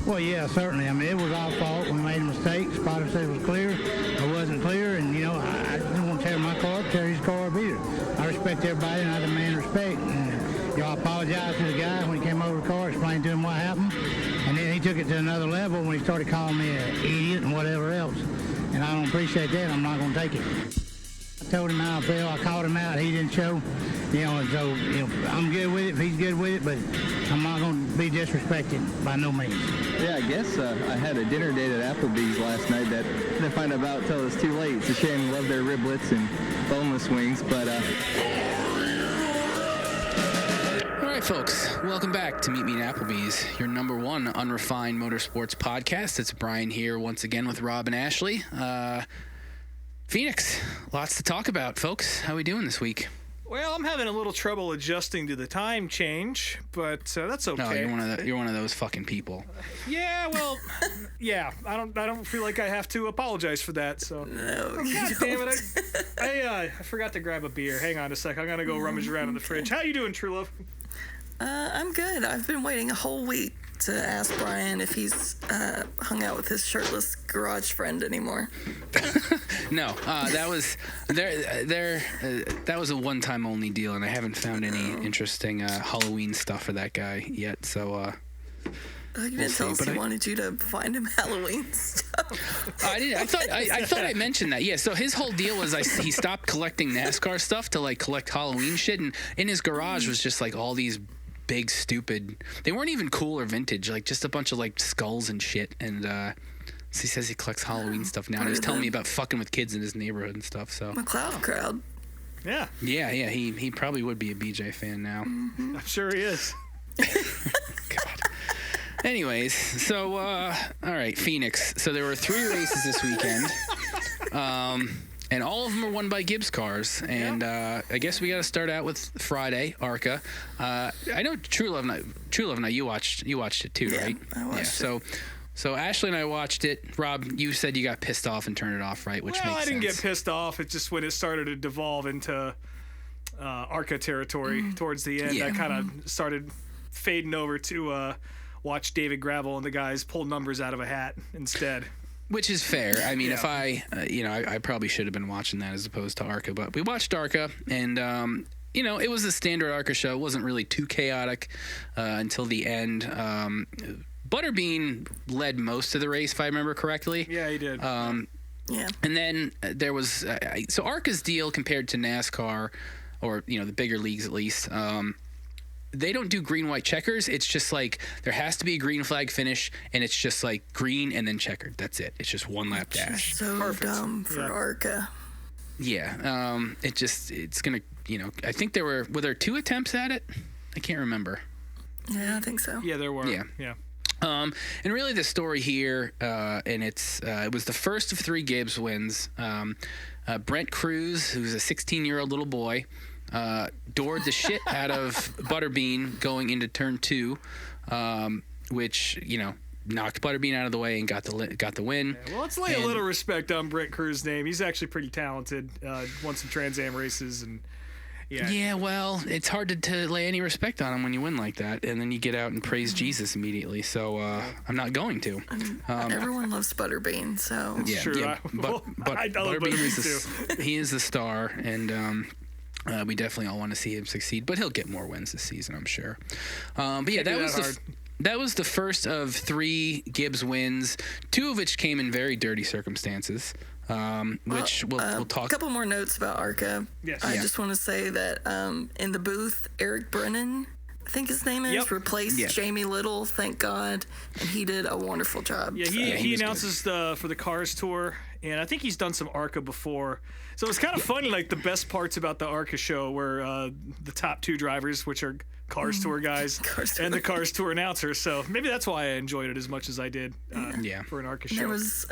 Well, yeah, certainly. I mean, it was our fault. We made a mistake. The spotter said it was clear. It wasn't clear, and, I didn't want to tear my car up, tear his car up either. I respect everybody, and I demand respect. And, I apologized to the guy when he came over the car, explained to him what happened, and then he took it to another level when he started calling me an idiot and whatever else. And I don't appreciate that. I'm not going to take it. I told him how I felt. I called him out. He didn't show. And so, I'm good with it if he's good with it, but I'm not going to be disrespected by no means. Yeah, I guess I had a dinner date at Applebee's last night that I didn't find out until it was too late. It's a shame. Love their riblets and boneless wings, but... All right, folks, welcome back to Meet Me at Applebees, your number one unrefined motorsports podcast. It's Brian here once again with Rob and Ashley. Phoenix, lots to talk about, folks. How we doing this week? Well, I'm having a little trouble adjusting to the time change, but that's okay. No, you're one of those fucking people. Yeah, well, yeah. I don't feel like I have to apologize for that. So, no, God damn it! I forgot to grab a beer. Hang on a sec. I'm gonna go rummage around in the fridge. How you doing, True Love? I'm good. I've been waiting a whole week to ask Brian if he's hung out with his shirtless garage friend anymore. No, that was that was a one-time only deal, and I haven't found any interesting Halloween stuff for that guy yet. So you didn't tell us he wanted you to find him Halloween stuff. I didn't. I thought I mentioned that. Yeah. So his whole deal was he stopped collecting NASCAR stuff to collect Halloween shit, and in his garage was just all these big stupid. They weren't even cool or vintage, just a bunch of skulls and shit. And so he says he collects Halloween stuff now. And he was telling me about fucking with kids in his neighborhood and stuff. So McLeod crowd. Yeah. Yeah. He probably would be a BJ fan now. Mm-hmm. I'm sure he is. God. Anyways, so all right, Phoenix. So there were 3 races this weekend. And all of them are won by Gibbs cars. And I guess we got to start out with Friday, ARCA. I know True Love Now you watched it too, right? I watched it. So Ashley and I watched it. Rob, you said you got pissed off and turned it off, right? Which makes sense. I didn't get pissed off. It's just when it started to devolve into ARCA territory towards the end, I kind of started fading over to watch David Gravel and the guys pull numbers out of a hat instead. Which is fair. I mean, if I probably should have been watching that as opposed to ARCA. But we watched ARCA, and, it was a standard ARCA show. It wasn't really too chaotic until the end. Butterbean led most of the race, if I remember correctly. Yeah, he did. Yeah. And then there was... so ARCA's deal compared to NASCAR, or, the bigger leagues at least... they don't do green, white checkers. It's just there has to be a green flag finish, and it's just green and then checkered. That's it. It's just one lap dash. So perfect. Dumb for ARCA. Yeah. It's going to, I think were there 2 attempts at it? I can't remember. Yeah, I think so. Yeah, there were. Yeah. And really the story here, and it was the first of 3 Gibbs wins. Brent Cruz, who's a 16-year-old little boy, doored the shit out of Butterbean going into turn 2, which knocked Butterbean out of the way and got the win. Yeah, well, let's lay a little respect on Brent Cruz's name. He's actually pretty talented. Won some Trans Am races and. Yeah, well, it's hard to lay any respect on him when you win like that, and then you get out and praise Jesus immediately. So I'm not going to. Everyone loves Butterbean, so yeah. But Butterbean he is the star, and we definitely all want to see him succeed. But he'll get more wins this season, I'm sure. But yeah, that was the first of 3 Gibbs wins, 2 of which came in very dirty circumstances. Which we'll talk. A couple more notes about ARCA. Yes. I just want to say that in the booth, Eric Brennan, I think his name is, replaced Jamie Little, thank God, and he did a wonderful job. Yeah, he announces for the Cars Tour, and I think he's done some ARCA before. So it's kind of funny, the best parts about the ARCA show were the top 2 drivers, which are Cars Tour guys, and the Cars Tour announcer. So maybe that's why I enjoyed it as much as I did for an ARCA show. There was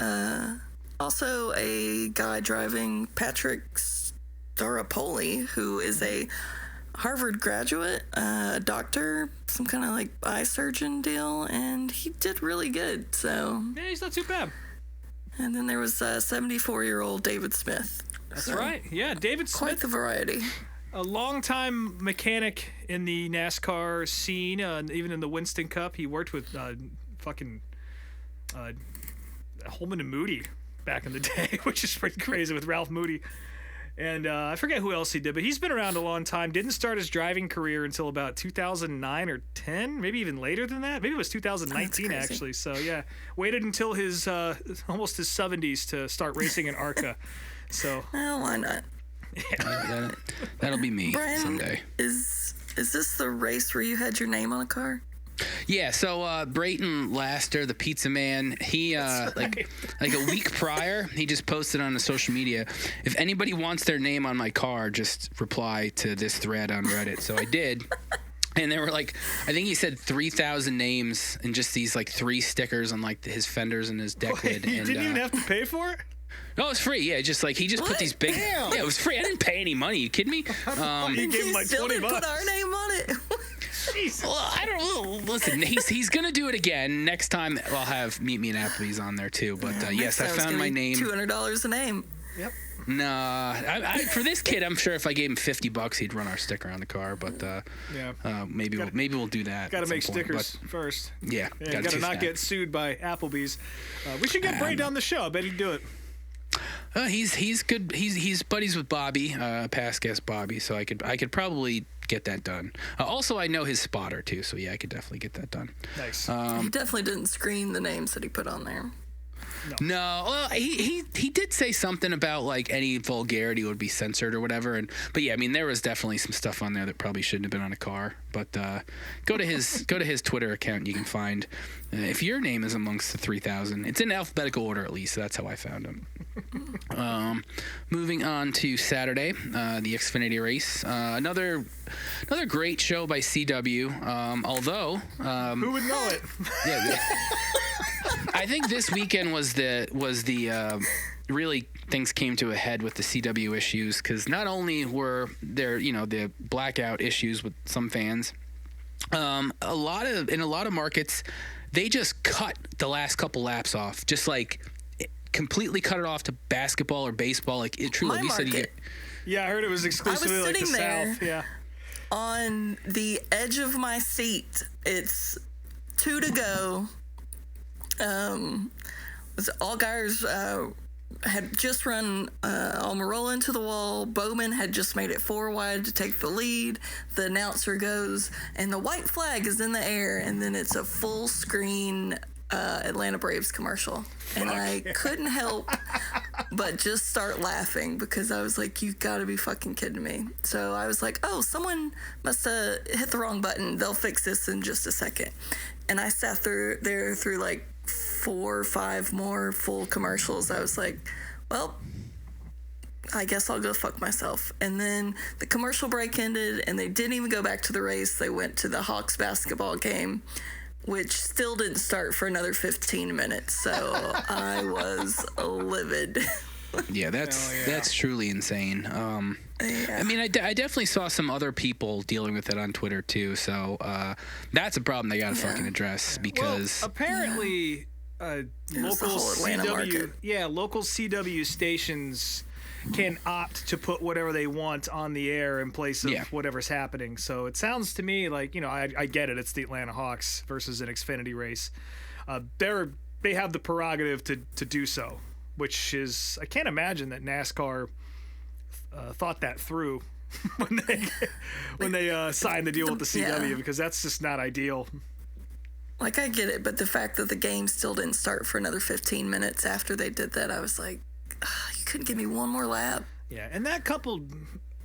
also a guy driving, Patrick Staropoli, who is a Harvard graduate, a doctor, some kind of eye surgeon deal, and he did really good. So yeah, he's not too bad. And then there was 74-year-old David Smith. That's right. Yeah, David Smith. Quite the variety. A longtime mechanic in the NASCAR scene, even in the Winston Cup. He worked with fucking Holman and Moody back in the day, which is pretty crazy with Ralph Moody. And I forget who else he did, but he's been around a long time. Didn't start his driving career until about 2009 or 10, maybe even later than that. Maybe it was 2019, actually. So, yeah, waited until his almost his 70s to start racing in ARCA. So, Well, why not? That'll be me Brian, someday. Is this the race where you had your name on a car? Yeah, so Brayton Laster, the pizza man, he like a week prior, he just posted on the social media, if anybody wants their name on my car, just reply to this thread on Reddit. So I did. And there were like, I think he said 3,000 names and just these like 3 stickers on like his fenders and his deck lid. You And didn't even have to pay for it? no, it was free. Yeah, just like he just put these big. Damn. Yeah, it was free. I didn't pay any money. You kidding me? You gave him like still 20 didn't bucks. put our name on it. Jesus. Well, I don't know. Listen, he's gonna do it again. Next time I'll have Meet Me at Applebee's on there too. But yes, I found my name. $200 a name. Yep. Nah, for this kid, I'm sure if I gave him $50, he'd run our sticker on the car. But maybe we'll do that. Got to at make some point. stickers first. Yeah, Got to not get sued by Applebee's. We should get Bray down the show. I bet he'd do it. He's good. He's buddies with Bobby, past guest Bobby. So I could probably get that done. Also, I know his spotter too. So yeah, I could definitely get that done. Nice. He definitely didn't screen the names that he put on there. No, well, he did say something about like any vulgarity would be censored or whatever, but yeah, I mean there was definitely some stuff on there that probably shouldn't have been on a car. But go to his Twitter account, and you can find if your name is amongst the 3,000. It's in alphabetical order at least. So that's how I found him. Moving on to Saturday, the Xfinity race. Another great show by CW. Although Who would know it? yeah. I think this weekend was the really things came to a head with the CW issues, because not only were there the blackout issues with some fans, in a lot of markets they just cut the last couple laps off, just like completely cut it off to basketball or baseball. Like it truly, My you said you market. get. Yeah, I heard it was exclusively like the sitting there. South. Yeah. On the edge of my seat, it's 2 to go. Allgaiers had just run Almirola into the wall. Bowman had just made it 4 wide to take the lead. The announcer goes, and the white flag is in the air, and then it's a full screen Atlanta Braves commercial. And I couldn't help but just start laughing, because I was like, you gotta be fucking kidding me. So I was like, oh, someone must have hit the wrong button. They'll fix this in just a second. And I sat through like 4 or 5 more full commercials. I was like, well, I guess I'll go fuck myself. And then the commercial break ended, and they didn't even go back to the race. They went to the Hawks basketball game, which still didn't start for another 15 minutes. So I was livid. Yeah, that's truly insane. I mean, I definitely saw some other people dealing with it on Twitter too. So that's a problem they got to fucking address, because apparently local whole Atlanta market. local CW stations can opt to put whatever they want on the air in place of whatever's happening. So it sounds to me like, I get it. It's the Atlanta Hawks versus an Xfinity race. They have the prerogative to do so, which is, I can't imagine that NASCAR thought that through when they signed the deal with the CW, because that's just not ideal. Like, I get it, but the fact that the game still didn't start for another 15 minutes after they did that, I was like, you couldn't give me one more lap. Yeah, and that coupled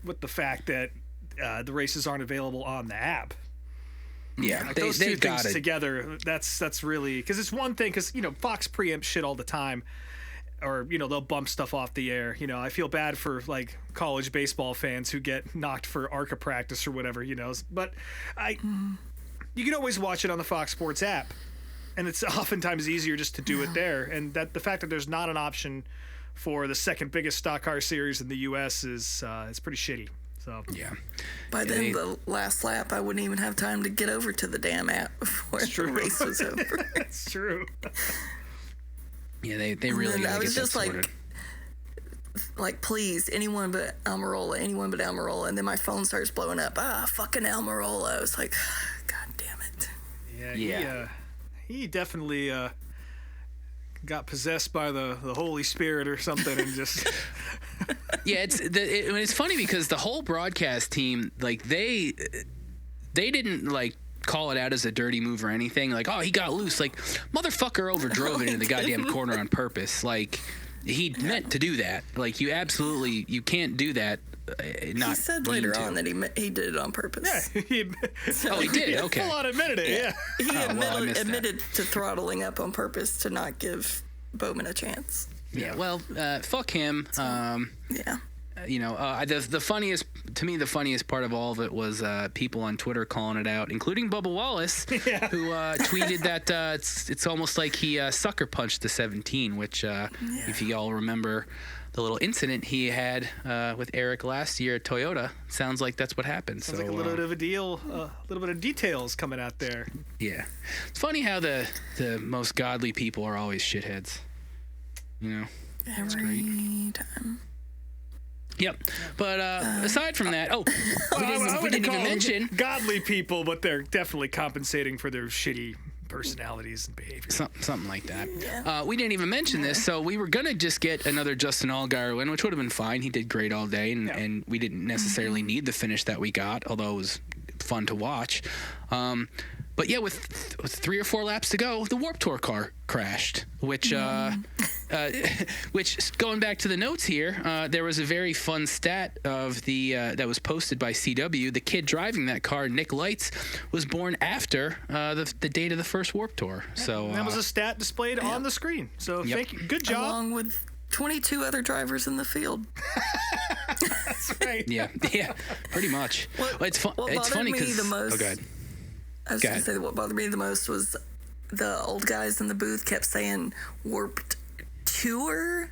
with the fact that the races aren't available on the app. Yeah, like those two things together, that's really, because it's one thing, because Fox preempts shit all the time, or they'll bump stuff off the air. I feel bad for like college baseball fans who get knocked for ARCA practice or whatever, but you can always watch it on the Fox Sports app, and it's oftentimes easier just to do it there. And that the fact that there's not an option for the second biggest stock car series in the U.S. is pretty shitty. So yeah. By then, the last lap, I wouldn't even have time to get over to the damn app before the race was over. It's true. Yeah, they really got to get that sorted. Like, please, anyone but Almirola. And then my phone starts blowing up. Fucking Almirola. I was like, God damn it. Yeah. He definitely got possessed by the Holy Spirit or something and just. Yeah, it's funny because the whole broadcast team, like they didn't like call it out as a dirty move or anything. Like, oh, he got loose. Like, motherfucker overdrove it into the goddamn corner on purpose. Like, he meant to do that. Like, you can't do that. Not he said later on that he did it on purpose. Yeah. He did. Okay. Full on admitted it. Yeah. He admitted to throttling up on purpose to not give Bowman a chance. Yeah. Well, fuck him. Yeah. The funniest part of all of it was people on Twitter calling it out, including Bubba Wallace, who tweeted that it's almost like he sucker punched the 17, which if you all remember the little incident he had with Eric last year at Toyota, sounds like that's what happened. Sounds like a little bit of a deal, a little bit of details coming out there. Yeah. It's funny how the most godly people are always shitheads. Every time. Yep. But aside from that, we didn't even mention godly people, but they're definitely compensating for their shitty personalities and behavior. Something like that. Yeah. We didn't even mention this, so we were going to just get another Justin Allgaier win, which would have been fine. He did great all day, and we didn't necessarily need the finish that we got, although it was fun to watch. But yeah, with 3 or 4 laps to go, the Warped Tour car crashed, which going back to the notes here, there was a very fun stat of that was posted by CW. The kid driving that car, Nick Lights, was born after the date of the first Warped Tour. So that was a stat displayed on the screen. So thank you. Good job. Along with 22 other drivers in the field. That's right. Yeah, pretty much. It's funny because oh, God. I was going to say what bothered me the most was the old guys in the booth kept saying Warped Tour.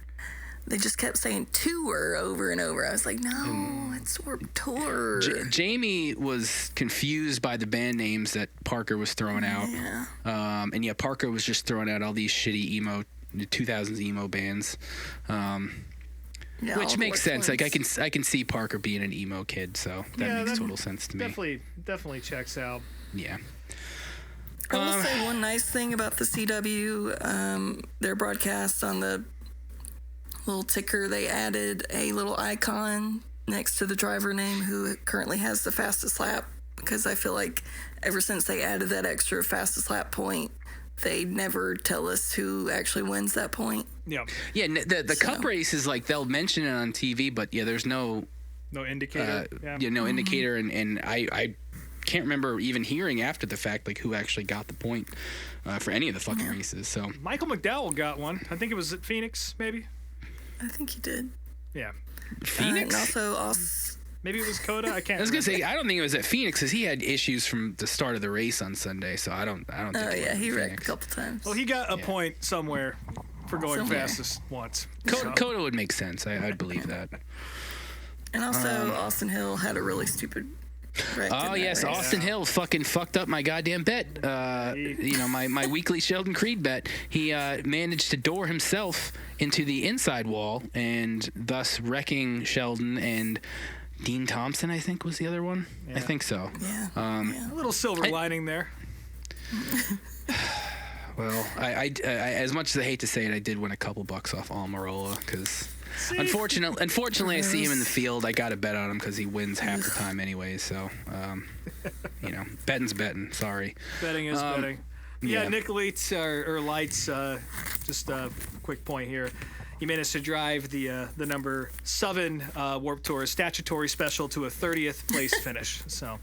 They just kept saying tour over and over. I was like, no, it's Warped Tour. Jamie was confused by the band names that Parker was throwing out. Yeah. Parker was just throwing out all these shitty emo, 2000s emo bands. Which makes sense. Like I can see Parker being an emo kid, so that makes total sense to me. Definitely checks out. Yeah. I will say one nice thing about the CW, their broadcast on the little ticker, they added a little icon next to the driver name who currently has the fastest lap, because I feel like ever since they added that extra fastest lap point, they never tell us who actually wins that point. Yeah. Yeah, the cup race is like they'll mention it on TV, but there's no indicator. No indicator, and I can't remember even hearing after the fact like who actually got the point for any of the fucking races. So Michael McDowell got one. I think it was at Phoenix, maybe. I think he did. Yeah. Phoenix. And also maybe it was Coda. I can't. I was gonna say I don't think it was at Phoenix because he had issues from the start of the race on Sunday. So I don't think. Oh yeah, he wrecked Phoenix. a couple times. Well, he got a point somewhere for going fastest once. Coda would make sense. I'd believe that. And also, Austin Hill had a really stupid wreck. Oh yes, race. Austin Hill fucking fucked up my goddamn bet. My weekly Sheldon Creed bet. He managed to door himself into the inside wall and thus wrecking Sheldon and Dean Thompson, I think, was the other one. Yeah. I think so. Yeah. A little silver lining there. Well, I as much as I hate to say it, I did win a couple bucks off Almirola because unfortunately I see him in the field. I got to bet on him because he wins half the time anyway. So, betting's betting. Sorry. Betting is betting. Yeah. Nick Lights, just a quick point here. He managed to drive the number 7 Warped Tour statutory special to a 30th place finish. So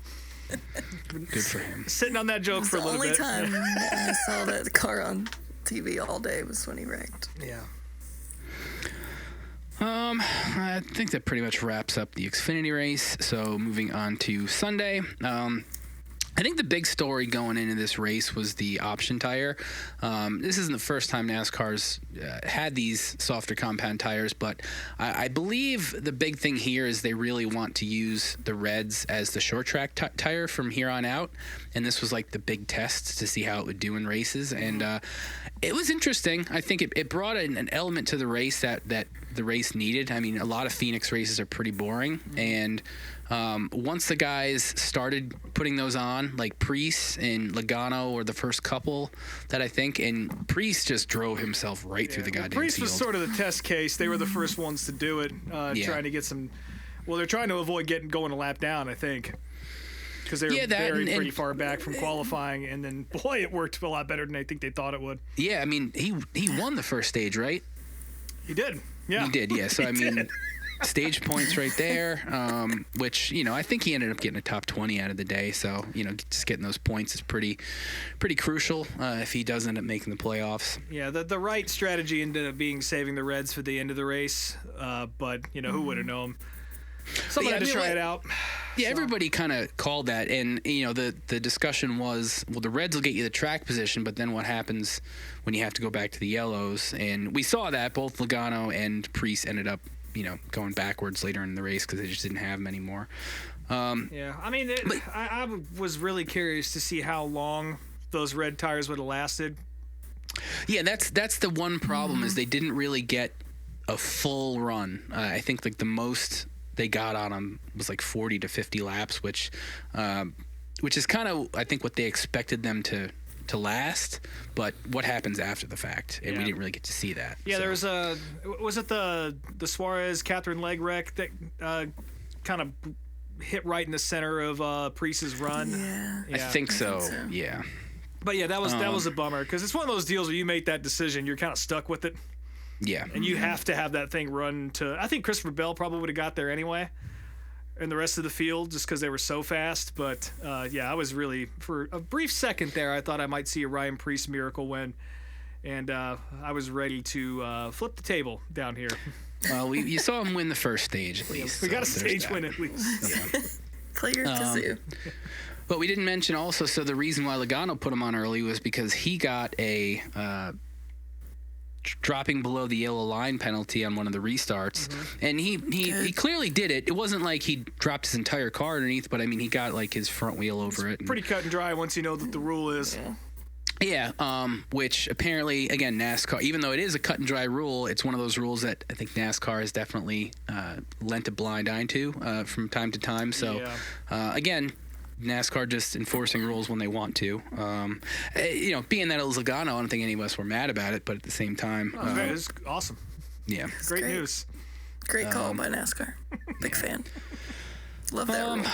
good for him. Sitting on that joke for a little bit. The only time I saw that car on TV all day was when he wrecked. Yeah. I think that pretty much wraps up the Xfinity race. So moving on to Sunday. I think the big story going into this race was the option tire. This isn't the first time NASCAR's had these softer compound tires, but I believe the big thing here is they really want to use the reds as the short track tire from here on out. And this was like the big test to see how it would do in races. And it was interesting. I think it brought an element to the race that the race needed. I mean, a lot of Phoenix races are pretty boring, and once the guys started putting those on, like Priest and Logano were the first couple that I think, and Priest just drove himself right through the goddamn Priest field. was sort of the test case. They were the first ones to do it, trying to get some. Well, they're trying to avoid going a lap down, I think, because they were buried pretty far back from qualifying, and then boy, it worked a lot better than I think they thought it would. Yeah, I mean, he won the first stage, right? He did. Yeah, He did. Yeah. So I mean. did. Stage points right there, which, I think he ended up getting a top 20 out of the day. So, just getting those points is pretty crucial if he does end up making the playoffs. Yeah, the right strategy ended up being saving the Reds for the end of the race. But, who would have known? Someone had to try it out. Yeah, everybody kind of called that. And, the discussion was, well, the Reds will get you the track position, but then what happens when you have to go back to the yellows? And we saw that both Logano and Priest ended up going backwards later in the race because they just didn't have them anymore. Yeah, I mean, I was really curious to see how long those red tires would have lasted. Yeah, that's the one problem is they didn't really get a full run. I think like the most they got on them was like 40 to 50 laps, which is kind of I think what they expected them to last, but what happens after the fact, and we didn't really get to see that. Yeah, there was was it the Suarez Catherine leg wreck that kind of hit right in the center of Priest's run? Yeah. I think so. Yeah. But yeah, that was a bummer because it's one of those deals where you make that decision, you're kind of stuck with it, Yeah. and you have to have that thing run to. I think Christopher Bell probably would have got there anyway. And the rest of the field just because they were so fast. But, I was really, for a brief second there, I thought I might see a Ryan Priest miracle win. And I was ready to flip the table down here. Well, you saw him win the first stage at least. We got a so stage there's win that. at least. Play your kazoo. But we didn't mention also, so the reason why Logano put him on early was because he got a dropping below the yellow line penalty on one of the restarts, and he clearly did it. It wasn't like he dropped his entire car underneath, but I mean he got like his front wheel over it. Pretty cut and dry once you know that the rule is. Yeah, which apparently, again, NASCAR, even though it is a cut and dry rule, it's one of those rules that I think NASCAR has definitely lent a blind eye to from time to time. So, again, NASCAR just enforcing rules when they want to. Being that it was Logano, I don't think any of us were mad about it, but at the same time... it was awesome. Yeah. Great news. Great call by NASCAR. Big fan. Love that rule.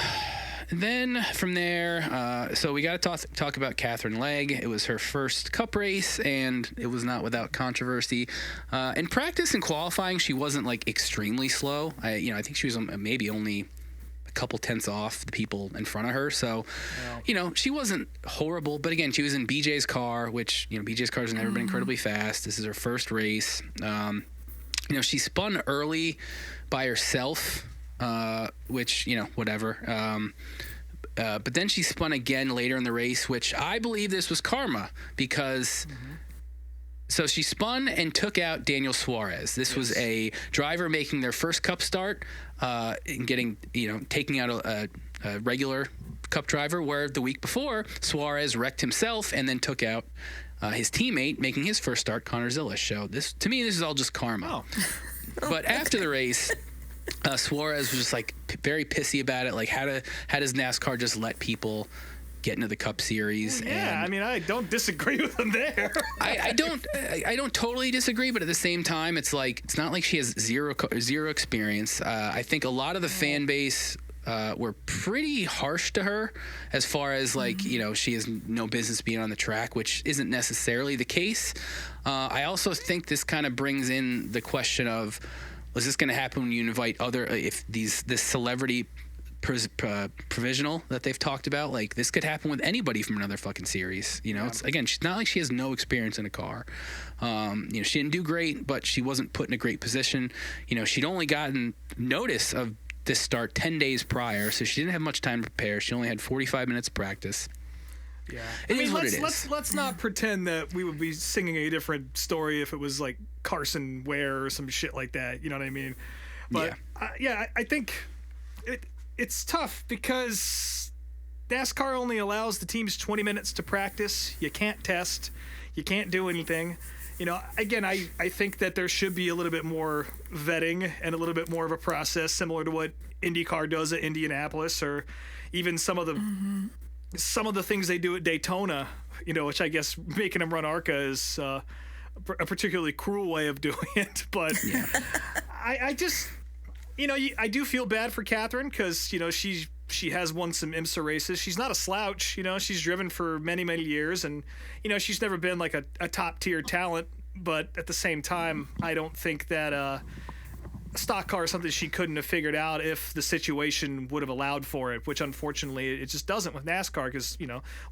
Then from there, so we got to talk about Catherine Legg. It was her first Cup race, and it was not without controversy. In practice and qualifying, she wasn't like extremely slow. I think she was maybe only a couple tenths off the people in front of her. So, she wasn't horrible. But again, she was in BJ's car, which BJ's car has never been incredibly fast. This is her first race. She spun early by herself. Which, whatever. But then she spun again later in the race, which I believe this was karma because so she spun and took out Daniel Suarez. This was a driver making their first Cup start, and getting, taking out a regular Cup driver, where the week before Suarez wrecked himself and then took out his teammate making his first start, Connor Zilisch. So to me, this is all just karma. But after the race, Suarez was just like very pissy about it. Like, how does NASCAR just let people get into the Cup Series? Yeah, I mean, I don't disagree with him there. I don't totally disagree, but at the same time, it's like it's not like she has zero experience. I think a lot of the fan base were pretty harsh to her as far as like she has no business being on the track, which isn't necessarily the case. I also think this kind of brings in the question of, is this going to happen when you invite this celebrity provisional that they've talked about? Like, this could happen with anybody from another fucking series. It's again, she's not like she has no experience in a car. She didn't do great, but she wasn't put in a great position. She'd only gotten notice of this start 10 days prior, so she didn't have much time to prepare. She only had 45 minutes practice. Yeah, it is what it is. Let's not pretend that we would be singing a different story if it was like Carson Ware or some shit like that. You know what I mean? But I think it's tough because NASCAR only allows the teams 20 minutes to practice. You can't test. You can't do anything. Again, I think that there should be a little bit more vetting and a little bit more of a process similar to what IndyCar does at Indianapolis, or even some of the things they do at Daytona, which I guess making them run ARCA is a particularly cruel way of doing it. But I just, I do feel bad for Catherine because, she has won some IMSA races. She's not a slouch, she's driven for many, many years, and, she's never been like a top tier talent. But at the same time, I don't think that a stock car is something she couldn't have figured out if the situation would have allowed for it, which unfortunately it just doesn't with NASCAR because,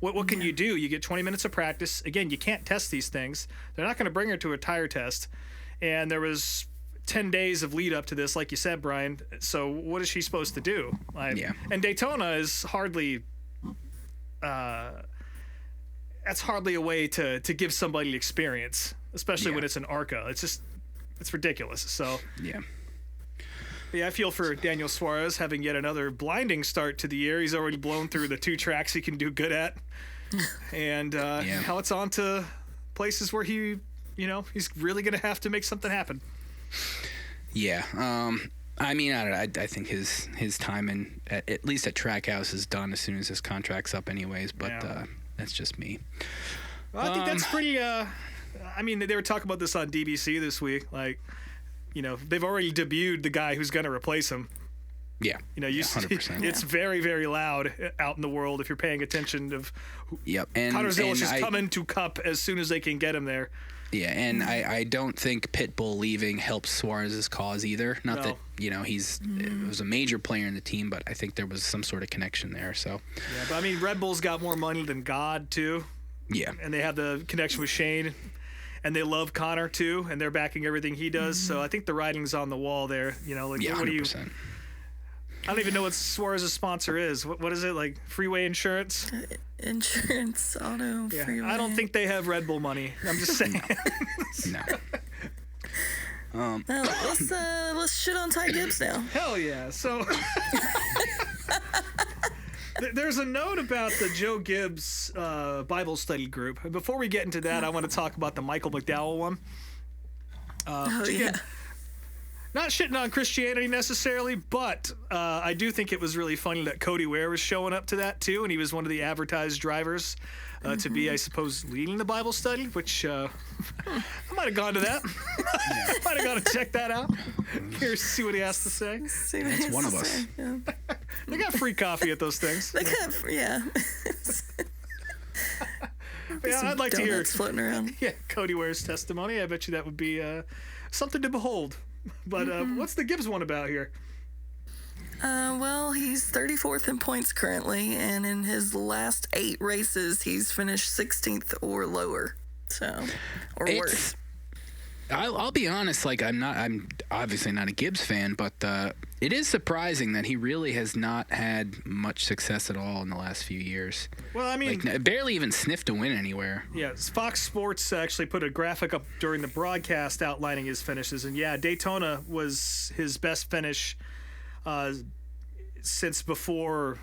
what can you do? You get 20 minutes of practice. Again, you can't test these things. They're not going to bring her to a tire test. And there was 10 days of lead up to this, like you said, Brian. So what is she supposed to do? And Daytona is hardly that's hardly a way to give somebody experience, especially when it's an ARCA. It's ridiculous. So I feel for Daniel Suarez having yet another blinding start to the year. He's already blown through the 2 tracks he can do good at, and now it's on to places where he's really going to have to make something happen. Yeah. I mean, I think his time at least at Trackhouse is done as soon as his contract's up anyways, but that's just me. Well, I think that's pretty, I mean, they were talking about this on DBC this week. Like, they've already debuted the guy who's going to replace him. Yeah. 100%. It's very, very loud out in the world if you're paying attention of Connor Zilisch is coming to Cup as soon as they can get him there. Yeah, and I don't think Pitbull leaving helps Suarez's cause either. Not that, it was a major player in the team, but I think there was some sort of connection there. So yeah, but I mean, Red Bull's got more money than God, too. Yeah. And they have the connection with Shane, and they love Connor, too, and they're backing everything he does. So I think the writing's on the wall there. 100%. I don't even know what Suarez's sponsor is. What is it, like Freeway Insurance? Insurance, auto, freeway. I don't think they have Red Bull money. I'm just saying. No. Let's shit on Ty Gibbs now. Hell yeah. So there's a note about the Joe Gibbs Bible study group. And before we get into that, I want to talk about the Michael McDowell one. Not shitting on Christianity necessarily, but I do think it was really funny that Cody Ware was showing up to that too, and he was one of the advertised drivers to be, I suppose, leading the Bible study, which I might have gone to that. Might have gone to check that out. Curious to see what he has to say. That's one of us. Yeah. They got free coffee at those things. They got, I'd like to hear floating around. Yeah, Cody Ware's testimony. I bet you that would be something to behold. But what's the Gibbs one about here? Well, he's 34th in points currently, and in his last 8 races, he's finished 16th or lower. Or worse. I'll be honest. Like, I'm obviously not a Gibbs fan, but it is surprising that he really has not had much success at all in the last few years. Well, I mean, barely even sniffed a win anywhere. Yeah, Fox Sports actually put a graphic up during the broadcast outlining his finishes, and Daytona was his best finish since before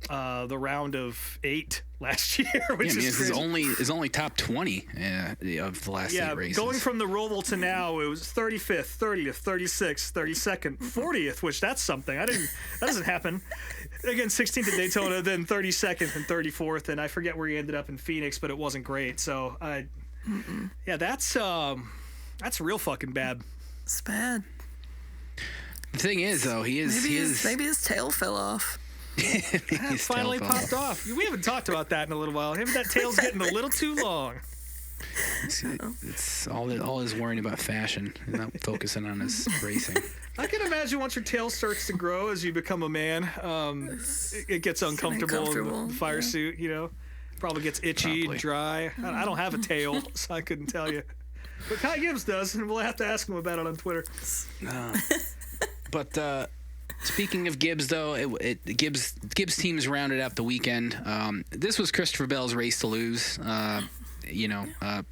the round of 8 last year, which is crazy. Is only top 20 of the last 8 races. Going from the Roval to now, it was 35th, 30th, 36th, 32nd, 40th, which that's something. That doesn't happen. Again, 16th at Daytona, then 32nd and 34th, and I forget where he ended up in Phoenix, but it wasn't great. So, that's real fucking bad. It's bad. The thing is, though, maybe his tail fell off. It finally popped off. We haven't talked about that in a little while. Maybe that tail's getting a little too long. It's all is worrying about fashion and not focusing on his racing. I can imagine once your tail starts to grow as you become a man, it gets uncomfortable in the fire suit, Probably gets itchy and dry. I don't have a tail, so I couldn't tell you. But Ty Gibbs does, and we'll have to ask him about it on Twitter. But speaking of Gibbs, though, Gibbs teams rounded out the weekend. This was Christopher Bell's race to lose.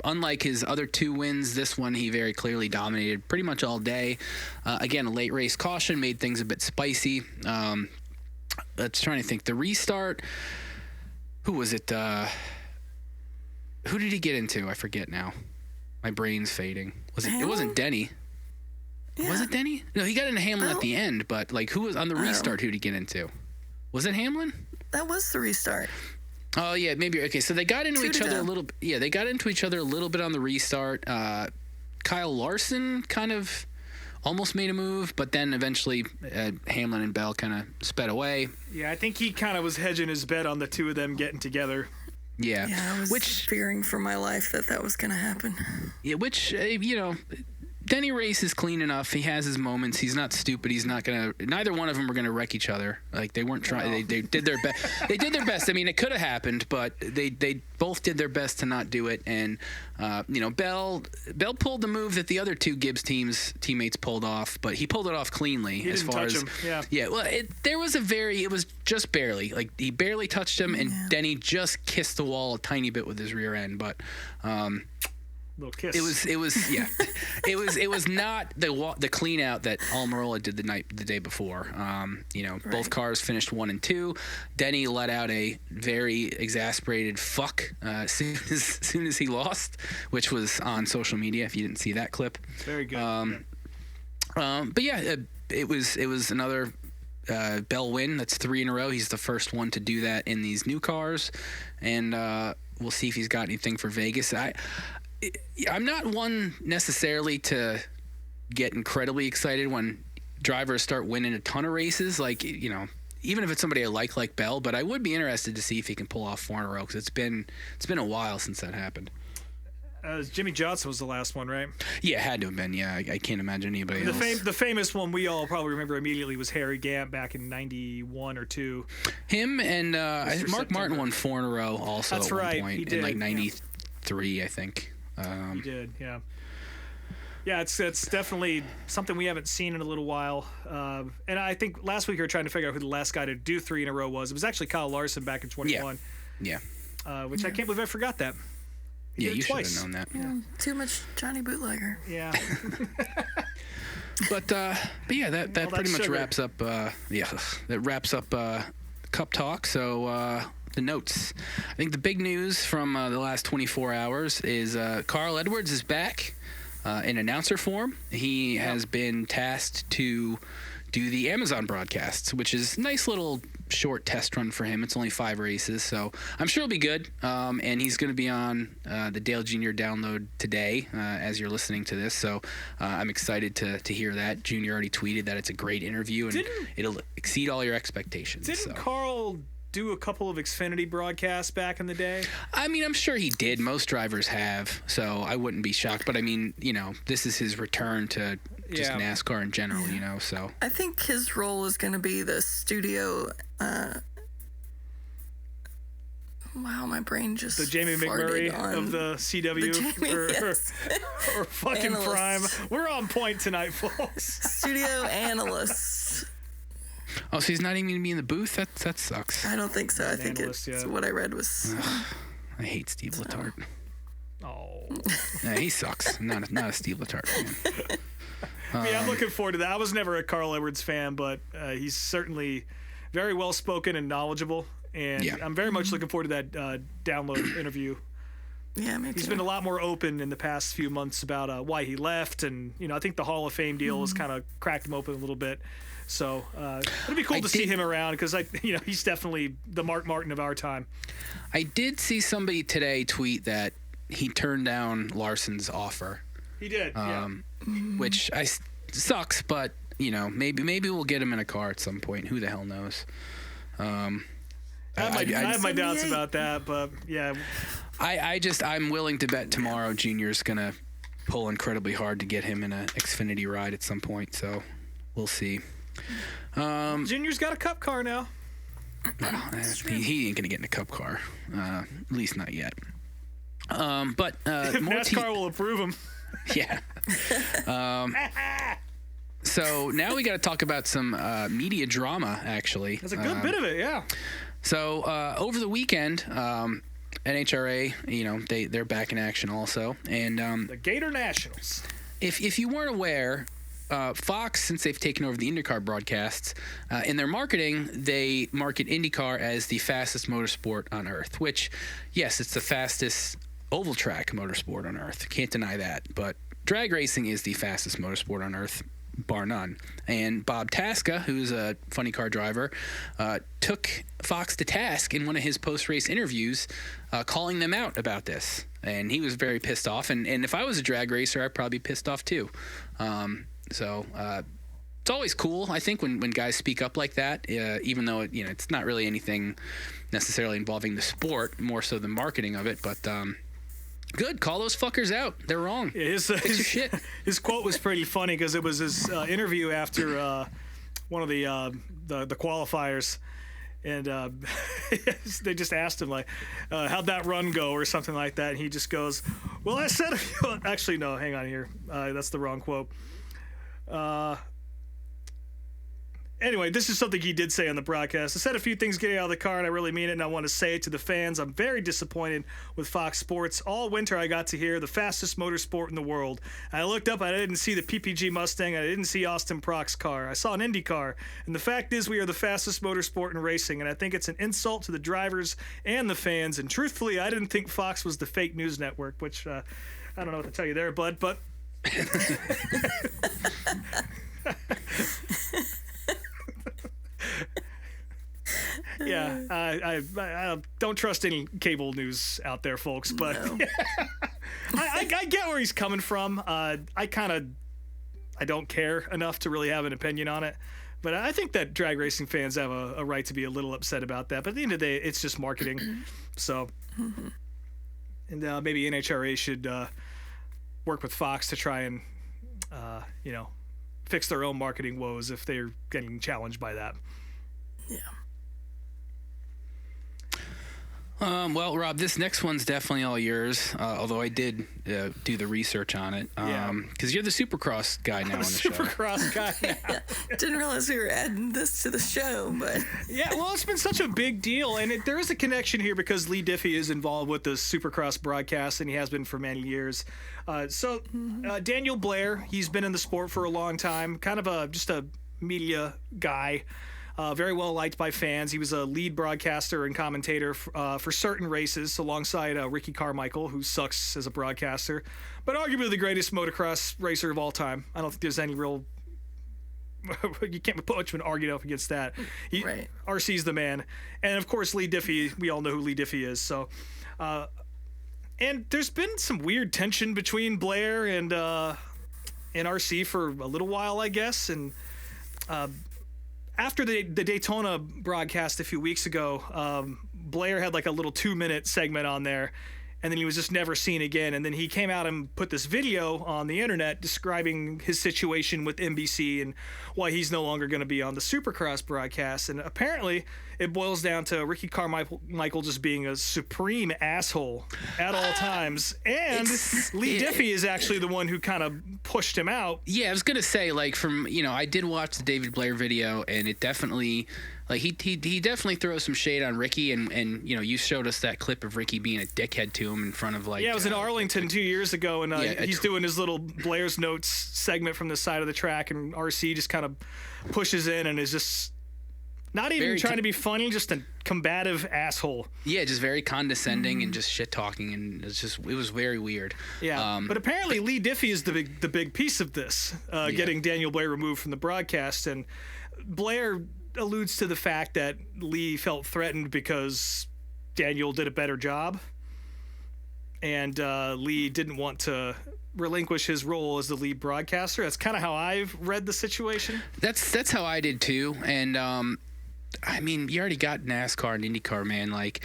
Unlike his other 2 wins, this one he very clearly dominated pretty much all day. Again, a late race caution made things a bit spicy. Let's try to think. The restart, who was it? Who did he get into? I forget now. My brain's fading. Was it? It Hamlin? wasn't Denny. Yeah. Was it Denny? No, he got into Hamlin at the end, but like, who was on the restart? Who did he get into? Was it Hamlin? That was the restart. Oh yeah, maybe. Okay, so they got into 2 each to other go. a little. Yeah, they got into each other a little bit on the restart. Kyle Larson kind of almost made a move, but then eventually Hamlin and Bell kind of sped away. Yeah, I think he kind of was hedging his bet on the two of them getting together. Yeah, Yeah, I was which fearing for my life that was going to happen. Denny Race is clean enough. He has his moments. He's not stupid. He's not gonna. Neither one of them were gonna wreck each other. Like they weren't trying. They did their best. They did their best. I mean, it could have happened, but they both did their best to not do it. And Bell pulled the move that the other two Gibbs teammates pulled off, but he pulled it off cleanly. He as didn't far touch as him. Yeah. yeah. Well, it was just barely. Like he barely touched him, and Denny just kissed the wall a tiny bit with his rear end, but. Little kiss. It was yeah. it was not the clean out that Almirola did the day before. Both cars finished 1 and 2. Denny let out a very exasperated fuck soon as he lost, which was on social media. If you didn't see that clip, Very good. but yeah, it was another Bell win. That's 3 in a row. He's the first one to do that in these new cars, and we'll see if he's got anything for Vegas. I'm not one necessarily to get incredibly excited when drivers start winning a ton of races, like, even if it's somebody I like Bell, but I would be interested to see if he can pull off 4 in a row, because it's been a while since that happened. Jimmy Johnson was the last one, right? Yeah, it had to have been. Yeah, I can't imagine anybody else. The famous one we all probably remember immediately was Harry Gant back in 91 or 2. Him and I think Mark September. Martin won 4 in a row also That's at one right, point he in did, like yeah. 93, I think. He did, yeah. Yeah, it's definitely something we haven't seen in a little while. And I think last week we were trying to figure out who the last guy to do 3 in a row was. It was actually Kyle Larson back in 21. Yeah. Which I can't believe I forgot that. He Yeah, did it you should twice. have known that. Too much Johnny Bootlegger. Yeah. But yeah, that All pretty that much sugar. wraps up. That wraps up Cup Talk. So the notes. I think the big news from the last 24 hours is Carl Edwards is back in announcer form. He has been tasked to do the Amazon broadcasts, which is a nice little short test run for him. It's only 5 races, so I'm sure it'll be good. And he's going to be on the Dale Jr. download today as you're listening to this. So I'm excited to hear that. Junior already tweeted that it's a great interview and it'll exceed all your expectations. Didn't Carl do a couple of Xfinity broadcasts back in the day? I mean, I'm sure he did. Most drivers have, so I wouldn't be shocked. But I mean, this is his return to just Yeah. NASCAR in general, so. I think his role is going to be the studio. Wow, my brain just The Jamie farted McMurray on of the CW the Jamie, yes. or fucking Analyst. Prime. We're on point tonight, folks. studio analyst. Oh, so he's not even going to be in the booth? That sucks. I don't think so. I think analyst, it's yeah. what I read was. I hate Steve Letarte. Oh. Yeah, he sucks. Not a Steve Letarte fan. Yeah, I'm looking forward to that. I was never a Carl Edwards fan, but he's certainly very well spoken and knowledgeable. And Yeah. I'm very much looking forward to that download interview. Yeah, me too. He's been a lot more open in the past few months about why he left, and I think the Hall of Fame deal has kind of cracked him open a little bit. So it'll be cool to see him around because he's definitely the Mark Martin of our time. I did see somebody today tweet that he turned down Larson's offer, He did. Yeah. which sucks, but maybe we'll get him in a car at some point. Who the hell knows? I have my doubts 78. about that, but yeah. I'm willing to bet tomorrow Junior's gonna pull incredibly hard to get him in a Xfinity ride at some point. So we'll see. Junior's got a cup car now. He ain't gonna get in a cup car, at least not yet. But If more NASCAR will approve him. yeah. So now we got to talk about some media drama. Actually, That's a good bit of it, yeah. So over the weekend, NHRA, they're back in action also, and The Gator Nationals. if you weren't aware, Fox, since they've taken over the IndyCar broadcasts, in their marketing, they market IndyCar as the fastest motorsport on Earth, which, yes, it's the fastest oval track motorsport on Earth. Can't deny that. But drag racing is the fastest motorsport on Earth, bar none. And Bob Tasca, who's a funny car driver, took Fox to task in one of his post-race interviews, calling them out about this. And he was very pissed off. And if I was a drag racer, I'd probably be pissed off too. So it's always cool, I think, when guys speak up like that, even though it's not really anything necessarily involving the sport, more so the marketing of it. But good, call those fuckers out. They're wrong. Yeah, Fix your shit. His quote was pretty funny because it was his interview after one of the qualifiers, and they just asked him, like, how'd that run go or something like that, and he just goes, well, I said actually no, hang on here, that's the wrong quote. Anyway, this is something he did say on the broadcast. I said a few things getting out of the car, and I really mean it, and I want to say it to the fans. I'm very disappointed with Fox Sports. All winter, I got to hear the fastest motorsport in the world. I looked up, I didn't see the PPG Mustang, I didn't see Austin Prock's car. I saw an Indy car, and the fact is we are the fastest motorsport in racing, and I think it's an insult to the drivers and the fans, and truthfully, I didn't think Fox was the fake news network, which I don't know what to tell you there, bud, but... Yeah, I don't trust any cable news out there, folks. But No. I get where he's coming from. I don't care enough to really have an opinion on it. But I think that drag racing fans have a right to be a little upset about that. But at the end of the day, it's just marketing. So, and maybe NHRA should work with Fox to try and fix their own marketing woes if they're getting challenged by that. Yeah. Well, Rob, this next one's definitely all yours, although I did do the research on it. Because you're the Supercross guy now on the show. Supercross guy now. Didn't realize we were adding this to the show, but Yeah, well, it's been such a big deal, and there is a connection here because Lee Diffie is involved with the Supercross broadcast, and he has been for many years. Daniel Blair, he's been in the sport for a long time, kind of just a media guy. Very well liked by fans. He was a lead broadcaster and commentator for certain races alongside Ricky Carmichael, who sucks as a broadcaster, but arguably the greatest motocross racer of all time. I don't think there's any real... you can't put much of an argument up against that. Right. RC's the man. And, of course, Lee Diffie. We all know who Lee Diffie is. So, and there's been some weird tension between Blair and RC for a little while, I guess. And... after the Daytona broadcast a few weeks ago, Blair had like a little 2-minute segment on there, and then he was just never seen again. And then he came out and put this video on the internet describing his situation with NBC and why he's no longer going to be on the Supercross broadcast. And apparently it boils down to Ricky Carmichael just being a supreme asshole at all times. And Lee Diffie is actually the one who kind of pushed him out. Yeah, I was gonna say, like, I did watch the David Blair video, and it definitely, like, he definitely throws some shade on Ricky, and you showed us that clip of Ricky being a dickhead to him in front of, like, yeah, it was in Arlington 2 years ago, and he's doing his little Blair's Notes segment from the side of the track, and RC just kind of pushes in and is just not even trying to be funny, just a combative asshole. Yeah, just very condescending and just shit talking, and it was very weird. Yeah, but apparently Lee Diffie is the big piece of this, getting Daniel Blair removed from the broadcast, and Blair alludes to the fact that Lee felt threatened because Daniel did a better job, and Lee didn't want to relinquish his role as the lead broadcaster. That's kind of how I've read the situation. That's how I did too, and I mean, you already got NASCAR and IndyCar, man. Like,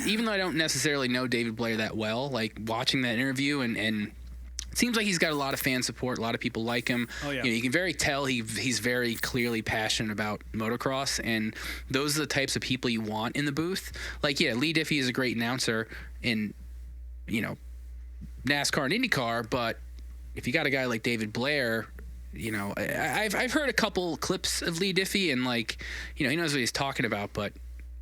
even though I don't necessarily know David Blair that well, like, watching that interview and it seems like he's got a lot of fan support. A lot of people like him. Oh, yeah. You can very tell he's very clearly passionate about motocross, and those are the types of people you want in the booth. Like, yeah, Lee Diffie is a great announcer in, NASCAR and IndyCar, but if you got a guy like David Blair, I've heard a couple clips of Lee Diffie, and, like, he knows what he's talking about, but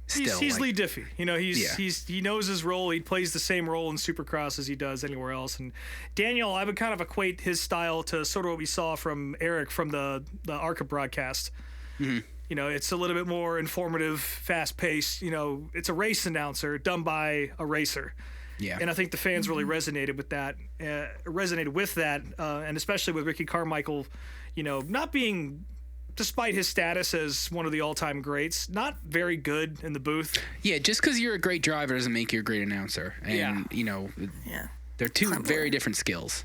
still, he's Lee Diffie. He knows his role. He plays the same role in Supercross as he does anywhere else. And Daniel, I would kind of equate his style to sort of what we saw from Eric from the ARCA broadcast. Mm-hmm. It's a little bit more informative, fast-paced. It's a race announcer done by a racer. Yeah. And I think the fans really resonated with that, and especially with Ricky Carmichael, not being, despite his status as one of the all-time greats, not very good in the booth. Yeah, just because you're a great driver doesn't make you a great announcer. And, they're two very different skills.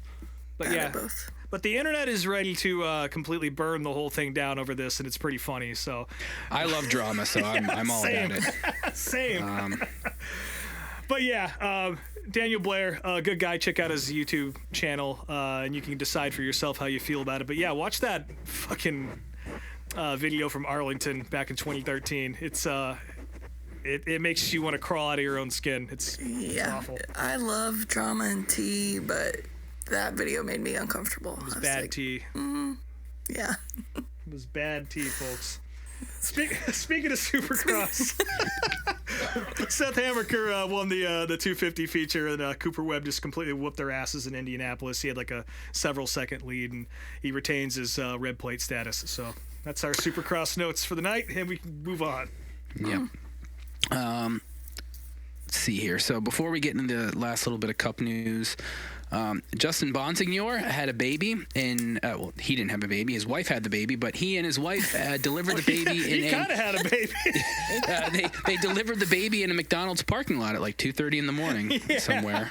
But both. But the internet is ready to completely burn the whole thing down over this, and it's pretty funny. So I love drama, so I'm all about it. Same. But Daniel Blair, good guy. Check out his YouTube channel, and you can decide for yourself how you feel about it. But watch that fucking video from Arlington back in 2013. It's it makes you want to crawl out of your own skin. It's awful. I love drama and tea, but that video made me uncomfortable. It was bad tea. Yeah. It was bad tea, folks. Speaking of Supercross, Seth Hammaker won the 250 feature, and Cooper Webb just completely whooped their asses in Indianapolis. He had like a several second lead, and he retains his red plate status. So that's our Supercross notes for the night, and we can move on. Yep. Let's see here. So before we get into the last little bit of Cup news, Justin Bonsignor had a baby, and he didn't have a baby. His wife had the baby, but he and his wife delivered the baby. He kind of had a baby. They delivered the baby in a McDonald's parking lot at like 2:30 in the morning somewhere.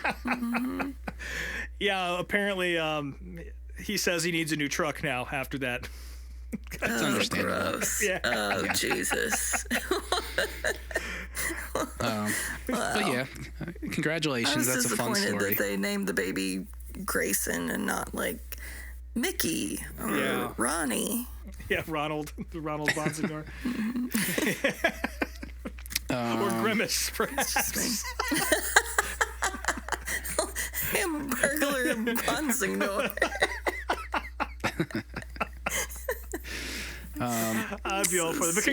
Yeah, apparently he says he needs a new truck now after that. That's understandable. Gross. Yeah. Jesus. But congratulations. I was That's a fun disappointed story. that they named the baby Grayson and not like Mickey or Ronnie. Yeah, Ronald Bonsignor. Or Grimace, perhaps. Hamburglar Bonsignor. I'd be all for it. But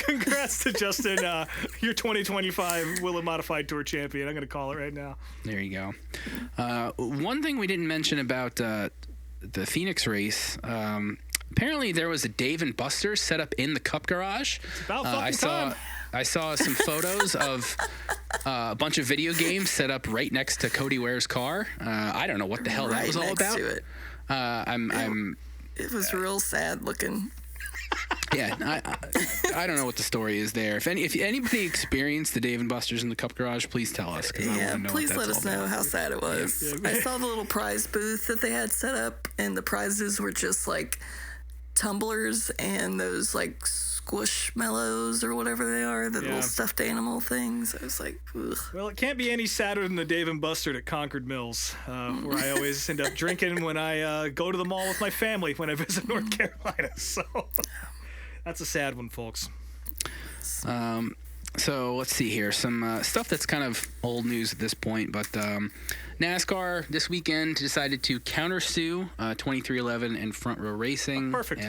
congrats to Justin, your 2025 Willa Modified Tour champion. I'm going to call it right now. There you go. One thing we didn't mention about the Phoenix race, apparently there was a Dave & Buster's set up in the Cup garage. It's about fucking time. I saw some photos of a bunch of video games set up right next to Cody Ware's car. I don't know what the hell that was all about. To it. It was real sad looking. Yeah, I don't know what the story is there. If anybody experienced the Dave & Buster's in the Cup garage, please tell us. I want to know please what let that's us all know about. how sad it was. Yeah. I saw the little prize booth that they had set up, and the prizes were just like tumblers and those like squishmallows or whatever they are, the little stuffed animal things. I was like, ugh. Well, it can't be any sadder than the Dave & Buster's at Concord Mills, where I always end up drinking when I go to the mall with my family when I visit North Carolina. So that's a sad one, folks. So let's see here. Some stuff that's kind of old news at this point, but NASCAR this weekend decided to countersue 2311 and Front Row Racing. Perfect.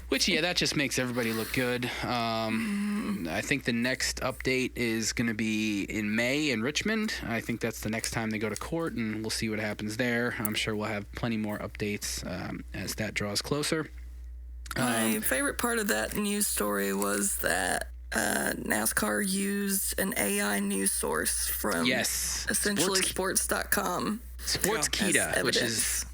Which, that just makes everybody look good. I think the next update is going to be in May in Richmond. I think that's the next time they go to court, and we'll see what happens there. I'm sure we'll have plenty more updates as that draws closer. My favorite part of that news story was that NASCAR used an AI news source from essentially sports.com. Sportskeeda, which is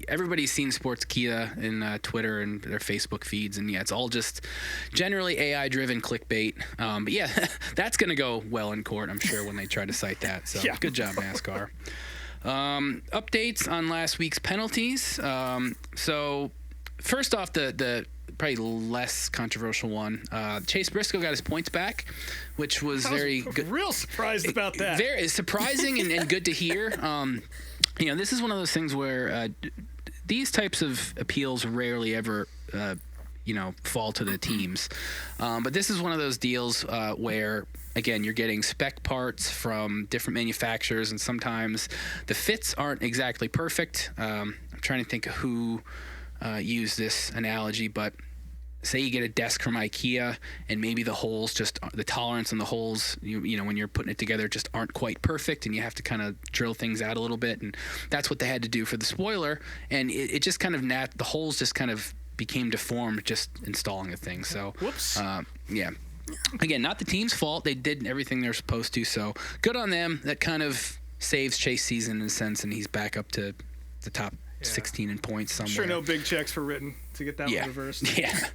everybody's seen Sportskeeda in Twitter and their Facebook feeds, and it's all just generally AI driven clickbait. But that's going to go well in court, I'm sure, when they try to cite that. So good job, NASCAR. Updates on last week's penalties. So first off, the probably less controversial one. Chase Briscoe got his points back, which was very good. Real surprised about that. Very surprising and good to hear. This is one of those things where these types of appeals rarely ever, fall to the teams. But this is one of those deals where, again, you're getting spec parts from different manufacturers, and sometimes the fits aren't exactly perfect. I'm trying to think of who used this analogy, but say you get a desk from IKEA and maybe the holes, just the tolerance on the holes, when you're putting it together, just aren't quite perfect, and you have to kind of drill things out a little bit, and that's what they had to do for the spoiler, and it just kind of the holes just kind of became deformed just installing the thing. So whoops. again, not the team's fault. They did everything they're supposed to, so good on them. That kind of saves Chase season in a sense, and he's back up to the top 16 in points somewhere. Sure, no big checks for written to get that one reversed. Yeah.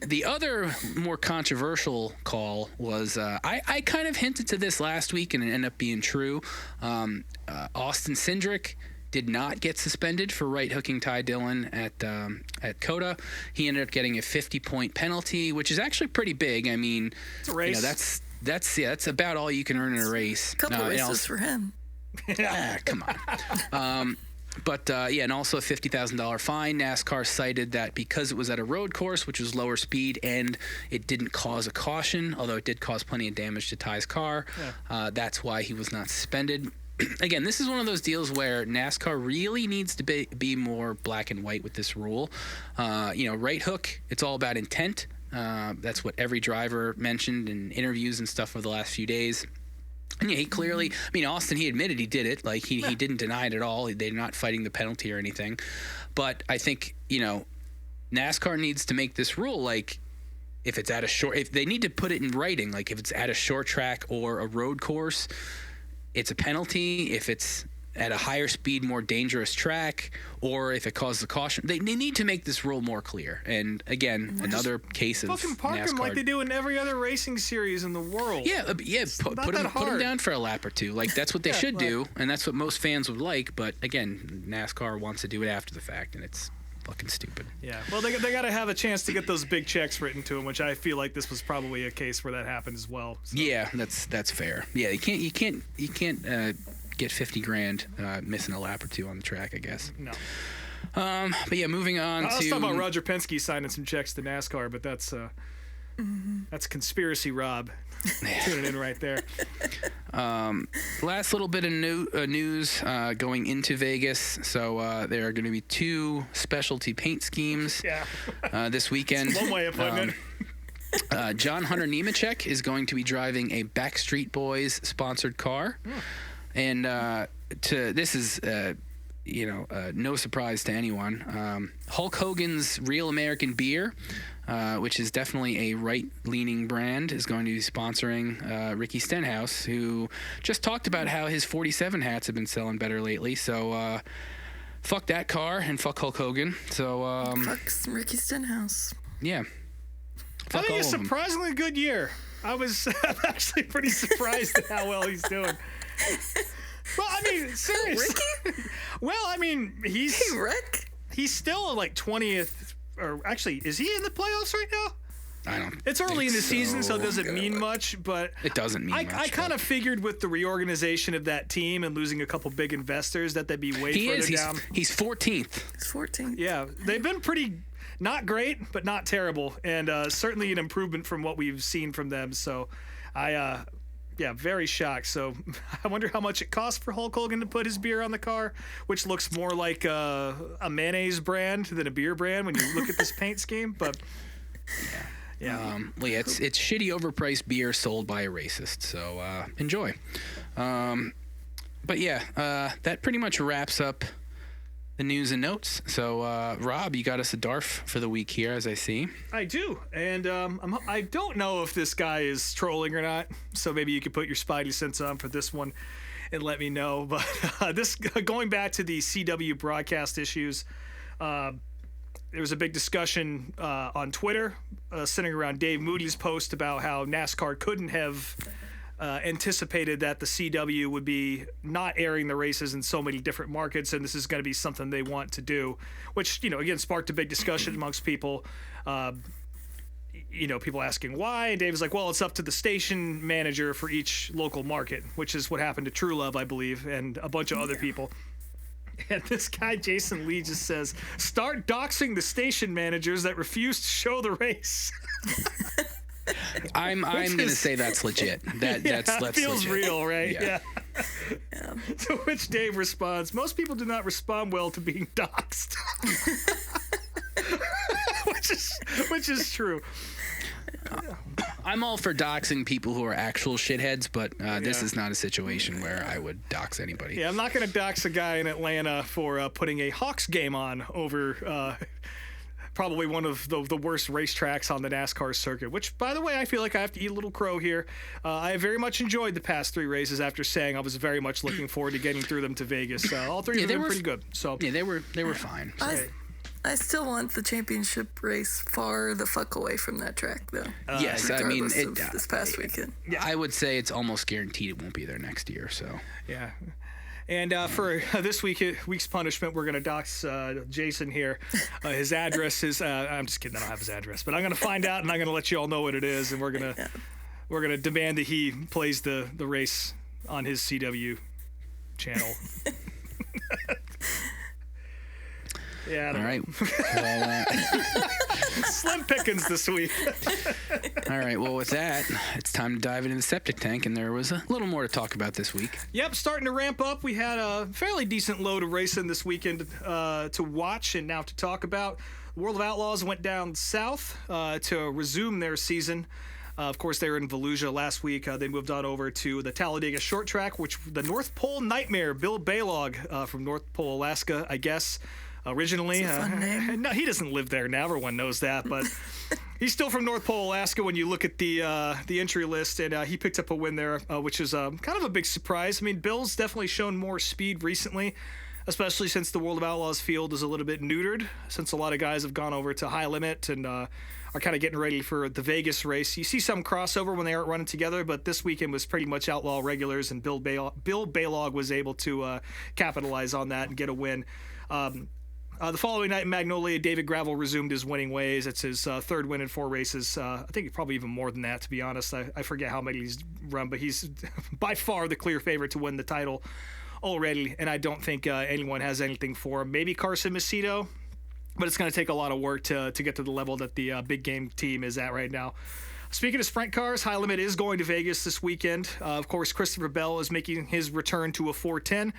The other more controversial call was I kind of hinted to this last week, and it ended up being true. Austin Cindric did not get suspended for right hooking Ty Dillon at COTA. He ended up getting a 50-point penalty, which is actually pretty big. I mean, it's a race. You know, that's about all you can earn in a race. A couple races for him. Come on. And also a $50,000 fine. NASCAR cited that because it was at a road course, which was lower speed, and it didn't cause a caution, although it did cause plenty of damage to Ty's car. That's why he was not suspended. Again, this is one of those deals where NASCAR really needs to be more black and white with this rule. Right hook, it's all about intent. That's what every driver mentioned in interviews and stuff over the last few days. And he clearly, Austin, he admitted he did it. Like, he didn't deny it at all. They're not fighting the penalty or anything. But I think, NASCAR needs to make this rule, like, if they need to put it in writing, like if it's at a short track or a road course, it's a penalty. If it's at a higher speed, more dangerous track, or if it causes a caution, they need to make this rule more clear. And again, another case of fucking park NASCAR. them like they do in every other racing series in the world. Put them down for a lap or two. Like, that's what they should do, and that's what most fans would like. But again, NASCAR wants to do it after the fact, and it's fucking stupid. Yeah, well, they got to have a chance to get those big checks written to them, which I feel like this was probably a case where that happened as well. So. Yeah, that's fair. Yeah, you can't get $50,000 missing a lap or two on the track, I guess. No. But yeah, moving on I was talking about Roger Penske signing some checks to NASCAR, but that's conspiracy Rob tuning in right there. Last little bit of news going into Vegas. So there are going to be 2 specialty paint schemes this weekend. One way of putting it. John Hunter Nemechek is going to be driving a Backstreet Boys sponsored car. And this is no surprise to anyone. Hulk Hogan's Real American Beer, which is definitely a right-leaning brand, is going to be sponsoring Ricky Stenhouse, who just talked about how his 47 hats have been selling better lately. So fuck that car and fuck Hulk Hogan. So fuck Ricky Stenhouse. Yeah. I think it's a surprisingly good year. I'm actually pretty surprised at how well he's doing. Well, seriously. Ricky? Well, he's... Hey, Rick? He's still like 20th, or actually, is he in the playoffs right now? I don't. It's early in the season, so it doesn't mean much, but... It doesn't mean much. I kind of figured with the reorganization of that team and losing a couple big investors that they'd be way further down. He's 14th. He's 14th. Yeah, they've been pretty... Not great, but not terrible, and certainly an improvement from what we've seen from them, so very shocked. So I wonder how much it costs for Hulk Hogan to put his beer on the car, which looks more like a mayonnaise brand than a beer brand when you look at this paint scheme. But it's shitty overpriced beer sold by a racist. So enjoy. That pretty much wraps up the news and notes. So Rob, you got us a DARF for the week here, as I see. I do, and I don't know if this guy is trolling or not, so maybe you could put your spidey sense on for this one and let me know. But this, going back to the CW broadcast issues, there was a big discussion on Twitter centering around Dave Moody's post about how NASCAR couldn't have anticipated that the CW would be not airing the races in so many different markets, and this is going to be something they want to do, which, again, sparked a big discussion amongst people. People asking why, and Dave was like, well, it's up to the station manager for each local market, which is what happened to True Love, I believe, and a bunch of other people. And this guy, Jason Lee, just says, start doxing the station managers that refuse to show the race. I'm going to say that's legit. That's feels legit. Real, right? Yeah. To which Dave responds, most people do not respond well to being doxed. which is true. I'm all for doxing people who are actual shitheads, but this is not a situation where I would dox anybody. Yeah, I'm not going to dox a guy in Atlanta for putting a Hawks game on over probably one of the worst racetracks on the NASCAR circuit, which, by the way, I feel like I have to eat a little crow here. I very much enjoyed the past 3 races after saying I was very much looking forward to getting through them to Vegas. All 3 of them were pretty good. So Yeah, they were fine. So. I still want the championship race far the fuck away from that track, though. Yes, I mean, Regardless of this past weekend. I would say it's almost guaranteed it won't be there next year. So yeah. And for this week's punishment, we're going to dox Jason here. His address is I'm just kidding. I don't have his address, but I'm going to find out, and I'm going to let you all know what it is, and we're gonna demand that he plays the race on his CW channel. Yeah. All right. Well, Slim pickings this week. all right. Well, with that, it's time to dive into the septic tank, and there was a little more to talk about this week. Yep, starting to ramp up. We had a fairly decent load of racing this weekend to watch and now to talk about. World of Outlaws went down south to resume their season. Of course, they were in Volusia last week. They moved on over to the Talladega Short Track, which the North Pole Nightmare, Bill Baylog from North Pole, Alaska, I guess. Originally, That's a fun name. no, he doesn't live there now. Everyone knows that, but he's still from North Pole, Alaska. When you look at the entry list, and he picked up a win there, which is kind of a big surprise. I mean, Bill's definitely shown more speed recently, especially since the World of Outlaws field is a little bit neutered. Since a lot of guys have gone over to High Limit and are kind of getting ready for the Vegas race. You see some crossover when they aren't running together, but this weekend was pretty much Outlaw regulars, and Bill Baylog was able to capitalize on that and get a win. The following night in Magnolia, David Gravel resumed his winning ways. It's his 3rd win in 4 races. I think probably even more than that, to be honest. I forget how many he's run, but he's by far the clear favorite to win the title already, and I don't think anyone has anything for him. Maybe Carson Macedo, but it's going to take a lot of work to get to the level that the big game team is at right now. Speaking of sprint cars, High Limit is going to Vegas this weekend. Of course, Christopher Bell is making his return to a 410.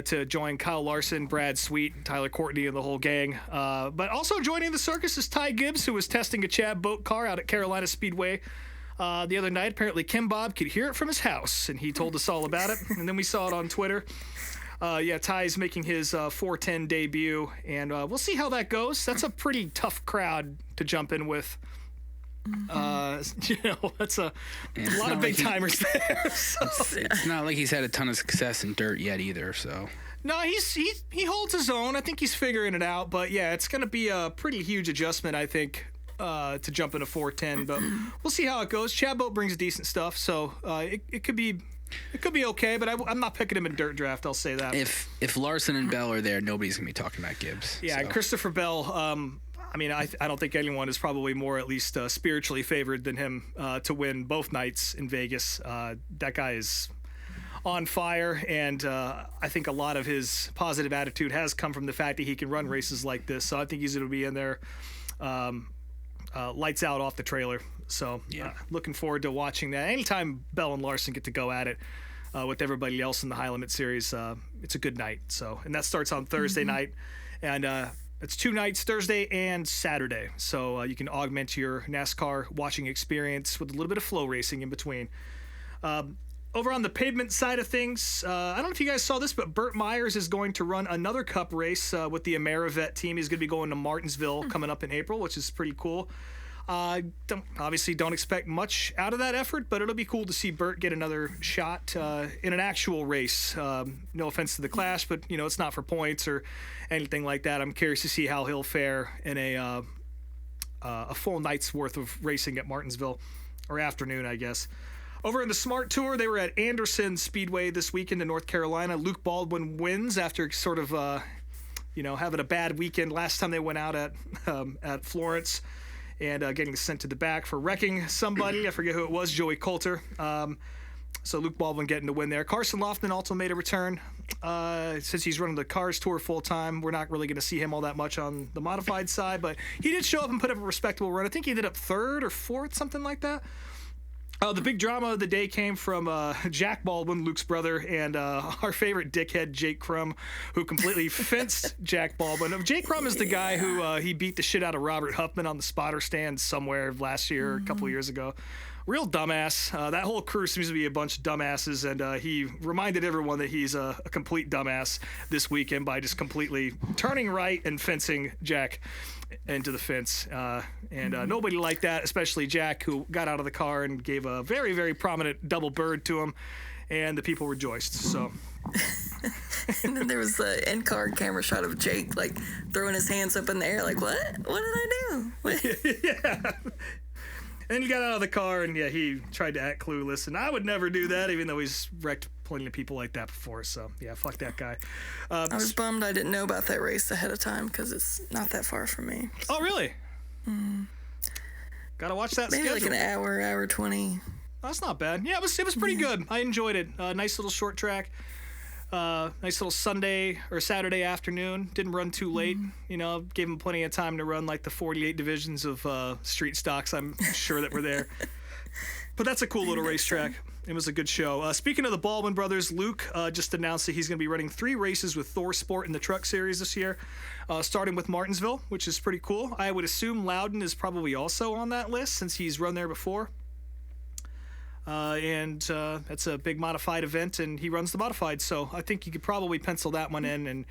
To join Kyle Larson, Brad Sweet, Tyler Courtney, and the whole gang. But also joining the circus is Ty Gibbs, who was testing a Chad boat car out at Carolina Speedway the other night. Apparently, Kim Bob could hear it from his house, and he told us all about it. And then we saw it on Twitter. Ty's making his 410 debut, and we'll see how that goes. That's a pretty tough crowd to jump in with. That's a lot of big timers there. So. It's not like he's had a ton of success in dirt yet either. So no, he holds his own. I think he's figuring it out. But yeah, it's going to be a pretty huge adjustment, I think, to jump into 410. But we'll see how it goes. Chad Boat brings decent stuff, so it could be okay. But I'm not picking him in dirt draft. I'll say that. if Larson and Bell are there, nobody's gonna be talking about Gibbs. Yeah, and Christopher Bell. I mean, I don't think anyone is probably more, at least spiritually favored than him to win both nights in Vegas. That guy is on fire, and I think a lot of his positive attitude has come from the fact that he can run races like this. So I think he's going to be in there lights out off the trailer. So looking forward to watching that. Anytime Bell and Larson get to go at it with everybody else in the High Limit Series, it's a good night. So, and that starts on Thursday night, and it's 2 nights, Thursday and Saturday. So you can augment your NASCAR watching experience with a little bit of flow racing in between. Over on the pavement side of things, I don't know if you guys saw this, but Burt Myers is going to run another Cup race with the Amerivet team. He's going to be going to Martinsville coming up in April, which is pretty cool. Obviously don't expect much out of that effort, but it'll be cool to see Burt get another shot in an actual race. No offense to the Clash, but it's not for points or anything like that. I'm curious to see how he'll fare in a full night's worth of racing at Martinsville, or afternoon, I guess. Over in the Smart Tour, they were at Anderson Speedway this weekend in North Carolina. Luke Baldwin wins after sort of having a bad weekend last time they went out at Florence. And getting sent to the back for wrecking somebody. I forget who it was, Joey Coulter. So Luke Baldwin getting the win there. Carson Lofton also made a return. Since he's running the Cars Tour full-time, we're not really going to see him all that much on the modified side. But he did show up and put up a respectable run. I think he ended up 3rd or 4th, something like that. The big drama of the day came from Jack Baldwin, Luke's brother, and our favorite dickhead, Jake Crum, who completely fenced Jack Baldwin. Jake Crum is the guy who he beat the shit out of Robert Huffman on the spotter stand somewhere last year, a couple years ago, real dumbass. That whole crew seems to be a bunch of dumbasses, and he reminded everyone that he's a complete dumbass this weekend by just completely turning right and fencing Jack into the fence. Nobody liked that, especially Jack, who got out of the car and gave a very, very prominent double bird to him, and the people rejoiced. So. And then there was the end card camera shot of Jake, like, throwing his hands up in the air, like, what? What did I do? Yeah. And he got out of the car, and yeah, he tried to act clueless, and I would never do that, even though he's wrecked plenty of people like that before. So yeah, fuck that guy. I was bummed I didn't know about that race ahead of time because it's not that far from me. Oh really? Gotta watch that Maybe schedule. like an hour 20. That's not bad. Yeah, it was pretty good. I enjoyed it. Nice little short track. Nice little Sunday or Saturday afternoon. Didn't run too late. You know, gave him plenty of time to run like the 48 divisions of street stocks, I'm sure, that were there. But that's a cool little racetrack. It was a good show. Speaking of the Baldwin brothers, Luke just announced that he's going to be running 3 races with Thor Sport in the Truck Series this year, starting with Martinsville, which is pretty cool. I would assume Loudon is probably also on that list since he's run there before. That's a big modified event, and he runs the modified, so I think you could probably pencil that one in. And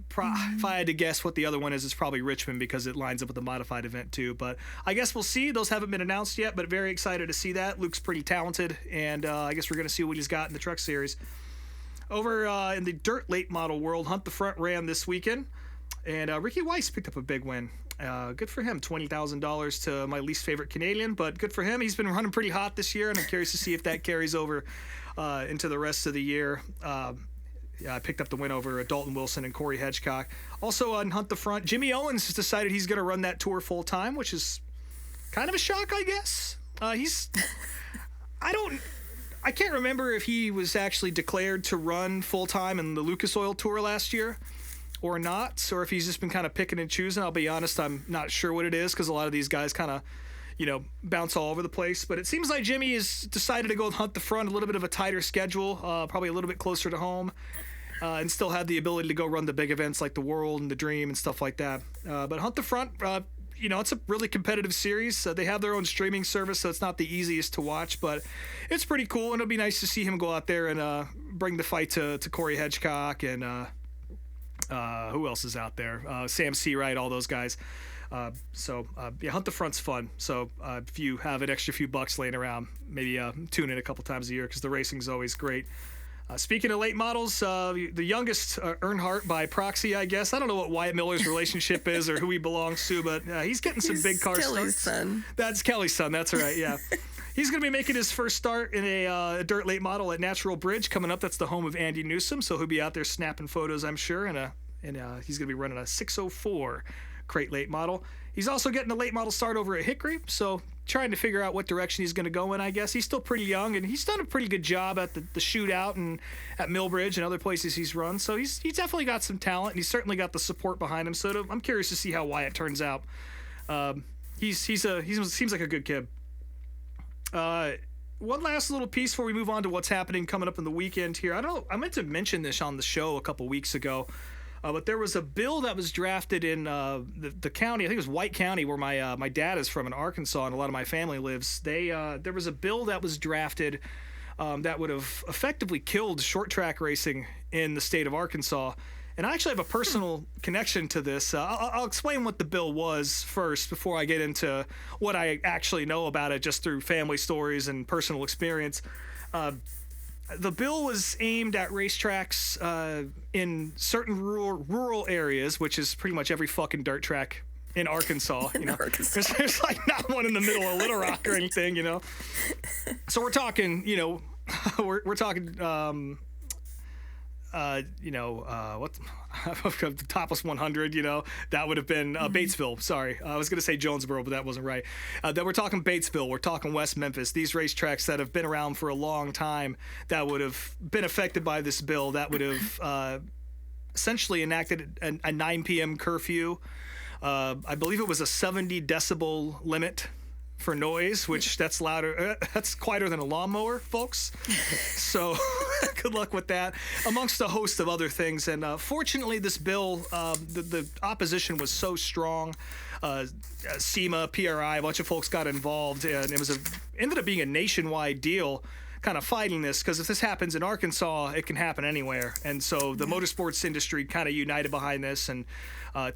if I had to guess what the other one is, it's probably Richmond because it lines up with the modified event too. But I guess we'll see. Those haven't been announced yet, but very excited to see that. Luke's pretty talented, and I guess we're going to see what he's got in the Truck Series. Over in the dirt late model world, Hunt the Front ran this weekend, and Ricky Weiss picked up a big win. Good for him. $20,000 to my least favorite Canadian, but good for him. He's been running pretty hot this year, and I'm curious to see if that carries over into the rest of the year. I picked up the win over Dalton Wilson and Corey Hedgecock. Also on Hunt the Front, Jimmy Owens has decided he's going to run that tour full time, which is kind of a shock, I guess. I can't remember if he was actually declared to run full time in the Lucas Oil Tour last year or not, or if he's just been kind of picking and choosing. I'll be honest, I'm not sure what it is because a lot of these guys kind of, bounce all over the place. But it seems like Jimmy has decided to go Hunt the Front, a little bit of a tighter schedule, probably a little bit closer to home, and still have the ability to go run the big events like the World and the Dream and stuff like that. But Hunt the Front, it's a really competitive series. They have their own streaming service, so it's not the easiest to watch, but it's pretty cool, and it'll be nice to see him go out there and bring the fight to Corey Hedgecock and who else is out there? Sam Seawright, all those guys. Hunt the Front's fun. So if you have an extra few bucks laying around, maybe tune in a couple times a year because the racing's always great. Speaking of late models, the youngest, Earnhardt by proxy, I guess. I don't know what Wyatt Miller's relationship is or who he belongs to, but he's getting some big car Kelly's starts. son. That's Kelly's son. That's right. Yeah. He's going to be making his first start in a dirt late model at Natural Bridge coming up. That's the home of Andy Newsom, so he'll be out there snapping photos, I'm sure, and he's going to be running a 604 crate late model. He's also getting a late model start over at Hickory, so trying to figure out what direction he's going to go in, I guess. He's still pretty young, and he's done a pretty good job at the shootout and at Millbridge and other places he's run, so he's definitely got some talent, and he's certainly got the support behind him, so I'm curious to see how Wyatt turns out. He seems like a good kid. One last little piece before we move on to what's happening coming up in the weekend here. I meant to mention this on the show a couple weeks ago, but there was a bill that was drafted in the county. I think it was White County, where my dad is from in Arkansas, and a lot of my family lives. There was a bill that was drafted that would have effectively killed short track racing in the state of Arkansas. And I actually have a personal connection to this. I'll explain what the bill was first before I get into what I actually know about it just through family stories and personal experience. The bill was aimed at racetracks in certain rural areas, which is pretty much every fucking dirt track in Arkansas. Arkansas. There's like not one in the middle of Little Rock or anything, So we're talking, we're talking. What the topless 100, that would have been Batesville. Sorry, I was going to say Jonesboro, but that wasn't right. Then we're talking Batesville. We're talking West Memphis. These racetracks that have been around for a long time that would have been affected by this bill. That would have essentially enacted a 9 p.m. curfew. I believe it was a 70 decibel limit for noise, which that's louder. That's quieter than a lawnmower, folks. So good luck with that, amongst a host of other things. And fortunately, this bill, the opposition was so strong. SEMA, PRI, a bunch of folks got involved, and it ended up being a nationwide deal, kind of fighting this, because if this happens in Arkansas, it can happen anywhere. And so the motorsports industry kind of united behind this and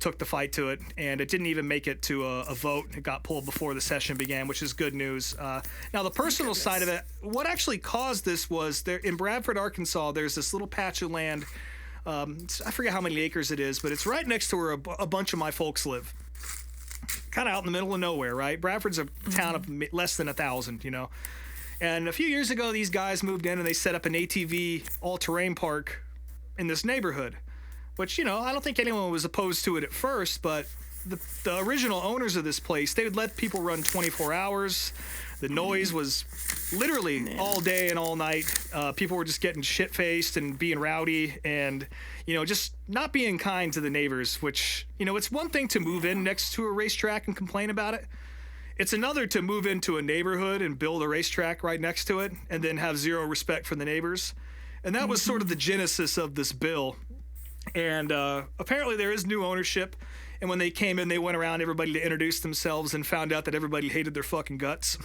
took the fight to it, and it didn't even make it to a vote. It got pulled before the session began, which is good news. Now, the personal side of it, what actually caused this was there in Bradford, Arkansas, there's this little patch of land. I forget how many acres it is, but it's right next to where a bunch of my folks live. Kind of out in the middle of nowhere, right? Bradford's a town of less than 1,000, you know. And a few years ago, these guys moved in and they set up an ATV all-terrain park in this neighborhood, which, you know, I don't think anyone was opposed to it at first, but the original owners of this place, they would let people run 24 hours. The noise was literally all day and all night. People were just getting shit-faced and being rowdy and, you know, just not being kind to the neighbors, which, you know, it's one thing to move in next to a racetrack and complain about it. It's another to move into a neighborhood and build a racetrack right next to it and then have zero respect for the neighbors. And that was sort of the genesis of this bill. And apparently there is new ownership. And when they came in, they went around everybody to introduce themselves and found out that everybody hated their fucking guts.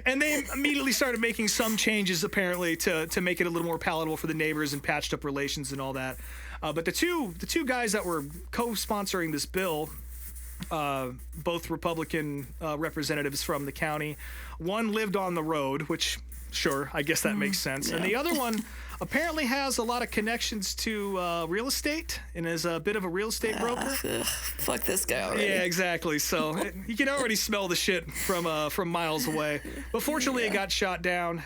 And they immediately started making some changes, apparently, to make it a little more palatable for the neighbors and patched up relations and all that. But the two guys that were co-sponsoring this bill, both Republican representatives from the county, one lived on the road, which, sure, I guess that makes sense. Yeah. And the other one apparently has a lot of connections to real estate and is a bit of a real estate broker. Fuck this guy already. Yeah, exactly. So you can already smell the shit from miles away. But fortunately, it got shot down.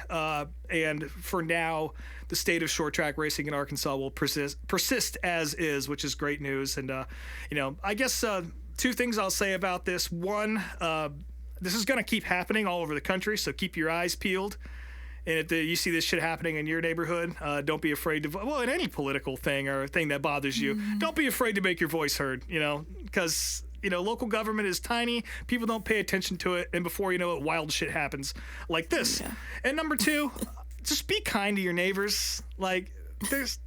And for now, the state of short track racing in Arkansas will persist as is, which is great news. And, you know, I guess two things I'll say about this. One, this is going to keep happening all over the country, so keep your eyes peeled. And if you see this shit happening in your neighborhood, don't be afraid to well, in any political thing or thing that bothers you, don't be afraid to make your voice heard, you know, because, you know, local government is tiny. People don't pay attention to it. And before you know it, wild shit happens like this. Yeah. And number two, just be kind to your neighbors. Like, there's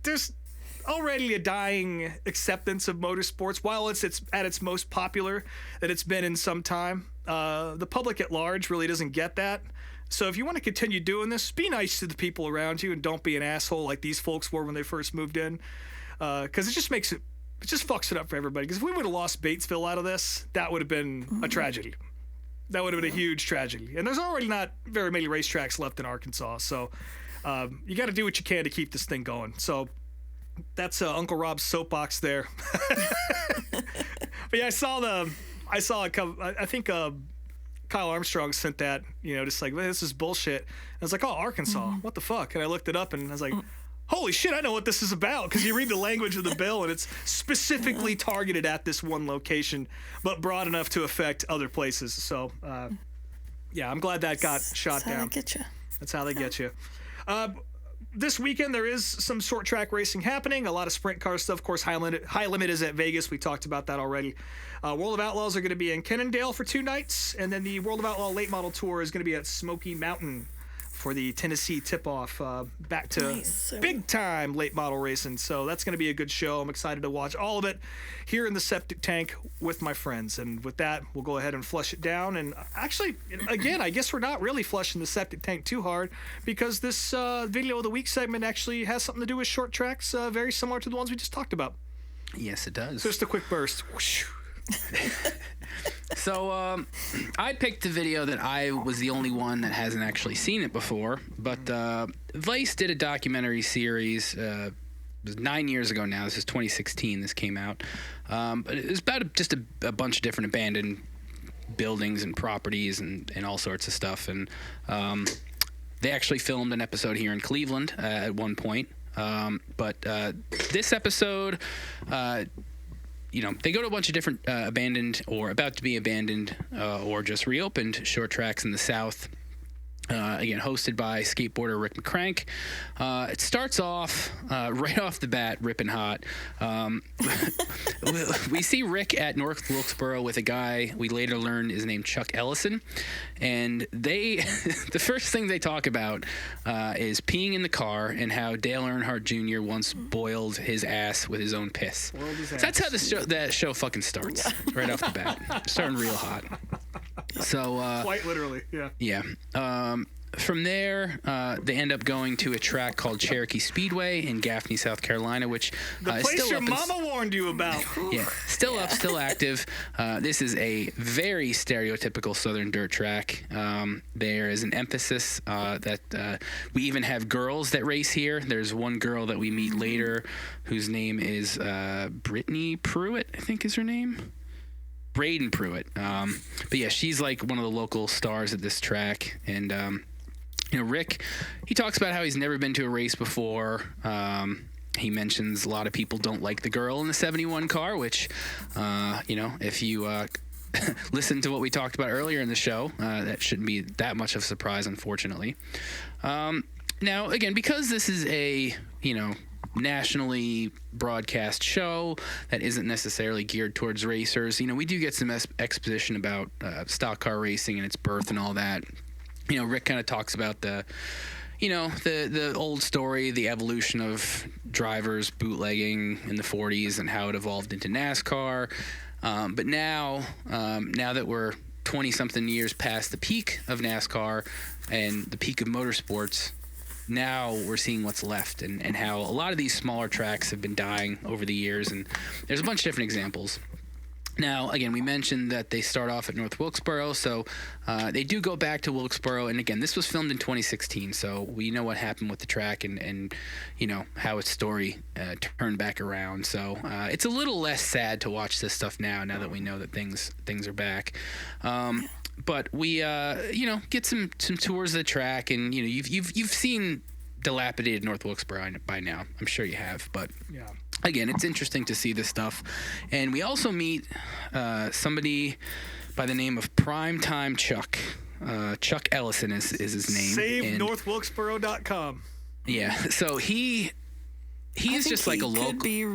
already a dying acceptance of motorsports. While it's at its most popular that it's been in some time, the public at large really doesn't get that. So if you want to continue doing this, be nice to the people around you and don't be an asshole like these folks were when they first moved in. Because it just fucks it up for everybody. Because if we would have lost Batesville out of this, that would have been a tragedy. That would have been a huge tragedy. And there's already not very many racetracks left in Arkansas. So you got to do what you can to keep this thing going. So that's Uncle Rob's soapbox there. But yeah, I think Kyle Armstrong sent that, you know, just like, this is bullshit. And I was like, oh, Arkansas, what the fuck? And I looked it up and I was like, holy shit, I know what this is about. Because you read the language of the bill and it's specifically targeted at this one location, but broad enough to affect other places. So, yeah, I'm glad that got shot down. That's how they get you. This weekend, there is some short track racing happening. A lot of sprint car stuff. Of course, High Limit is at Vegas. We talked about that already. World of Outlaws are going to be in Cannondale for 2 nights. And then the World of Outlaw Late Model Tour is going to be at Smoky Mountain for the Tennessee tip-off. Back to big-time late model racing. So that's going to be a good show. I'm excited to watch all of it here in the septic tank with my friends. And with that, we'll go ahead and flush it down. And actually, again, I guess we're not really flushing the septic tank too hard because this video of the week segment actually has something to do with short tracks, very similar to the ones we just talked about. Yes, it does. Just a quick burst. Whoosh. So I picked the video that I was the only one that hasn't actually seen it before, but Vice did a documentary series. It was 9 years ago now. This is 2016. This came out. But it was about just a bunch of different abandoned buildings and properties and all sorts of stuff. And they actually filmed an episode here in Cleveland at one point. But this episode... you know, they go to a bunch of different abandoned or about to be abandoned or just reopened short tracks in the South. Again, hosted by skateboarder Rick McCrank. It starts off right off the bat, ripping hot. We see Rick at North Wilkesboro with a guy we later learn is named Chuck Ellison, and they the first thing they talk about is peeing in the car and how Dale Earnhardt Jr. once boiled his ass with his own piss. So that's how that show fucking starts right off the bat, starting real hot. So quite literally, yeah. Yeah. From there, they end up going to a track called Cherokee Speedway in Gaffney, South Carolina, which the is place still your up mama warned you about. Yeah, still up, still active. This is a very stereotypical Southern dirt track. There is an emphasis that we even have girls that race here. There's one girl that we meet later whose name is Brittany Pruitt, I think is her name. Braden Pruitt. But yeah, she's like one of the local stars at this track. And, Rick, he talks about how he's never been to a race before. He mentions a lot of people don't like the girl in the 71 car, which, if you listen to what we talked about earlier in the show, that shouldn't be that much of a surprise, unfortunately. Now, again, because this is a, nationally broadcast show that isn't necessarily geared towards racers, we do get some exposition about stock car racing and its birth and all that. Rick kind of talks about the old story, the evolution of drivers bootlegging in the 40s and how it evolved into NASCAR. But now that we're 20-something years past the peak of NASCAR and the peak of motorsports, now we're seeing what's left and how a lot of these smaller tracks have been dying over the years. And there's a bunch of different examples. Now, again, we mentioned that they start off at North Wilkesboro, so they do go back to Wilkesboro. And again, this was filmed in 2016, so we know what happened with the track and how its story turned back around. So it's a little less sad to watch this stuff now that we know that things are back. But we, get some tours of the track, and you've seen dilapidated North Wilkesboro by now. I'm sure you have, but Yeah. Again, it's interesting to see this stuff. And we also meet somebody by the name of Primetime Chuck. Chuck Ellison is his name. SaveNorthWilkesboro.com. Yeah, so he is just like a local. Could be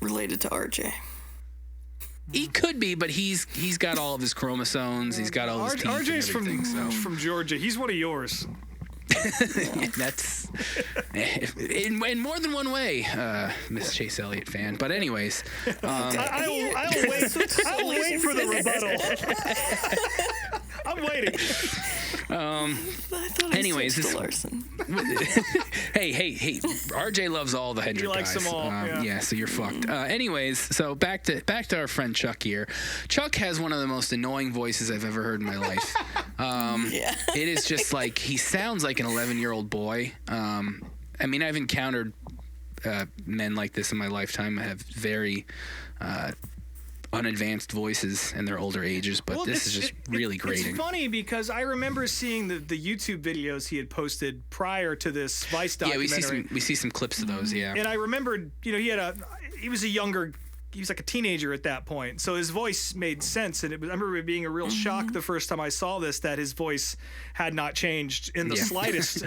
related to RJ. He could be, but he's got all of his chromosomes. He's got all his teeth RJ's and everything, from Georgia. He's one of yours. That's in more than one way, Miss Chase Elliott fan. But anyways, I'll wait for the rebuttal. I'm waiting. Anyways, this Larson. hey, RJ loves all the Hendrick likes guys. them all, yeah. So you're fucked. Anyways, so back to our friend Chuck here. Chuck has one of the most annoying voices I've ever heard in my life. It is just like he sounds like an 11-year-old boy. I've encountered men like this in my lifetime. I have very unadvanced voices in their older ages, but this is just really grating. It's funny because I remember seeing the YouTube videos he had posted prior to this Vice documentary. Yeah, we see some clips of those, yeah. And I remembered, he was like a teenager at that point, so his voice made sense. And I remember it being a real shock the first time I saw this, that his voice had not changed in the slightest.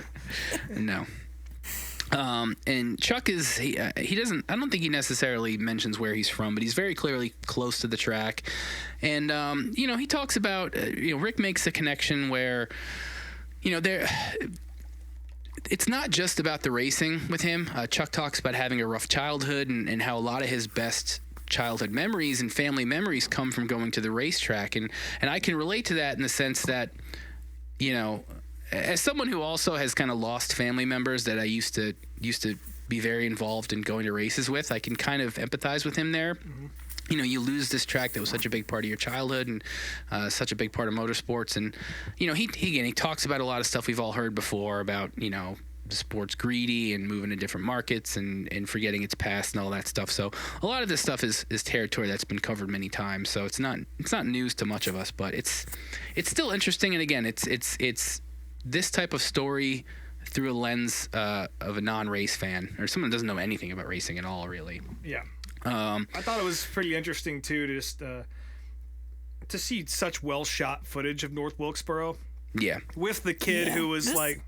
No. And Chuck he doesn't, I don't think he necessarily mentions where he's from, but he's very clearly close to the track. And, he talks about, Rick makes a connection where, it's not just about the racing with him. Chuck talks about having a rough childhood and how a lot of his best childhood memories and family memories come from going to the racetrack. And I can relate to that in the sense that, as someone who also has kind of lost family members that I used to be very involved in going to races with, I can kind of empathize with him there. Mm-hmm. You lose this track that was such a big part of your childhood and such a big part of motorsports. And, he talks about a lot of stuff we've all heard before about, the sport's greedy and moving to different markets and forgetting its past and all that stuff. So a lot of this stuff is territory that's been covered many times. So it's not news to much of us, but it's still interesting. And again, it's this type of story through a lens of a non-race fan or someone who doesn't know anything about racing at all, really. Yeah. I thought it was pretty interesting too to just to see such well shot footage of North Wilkesboro. Yeah. with the kid who was like,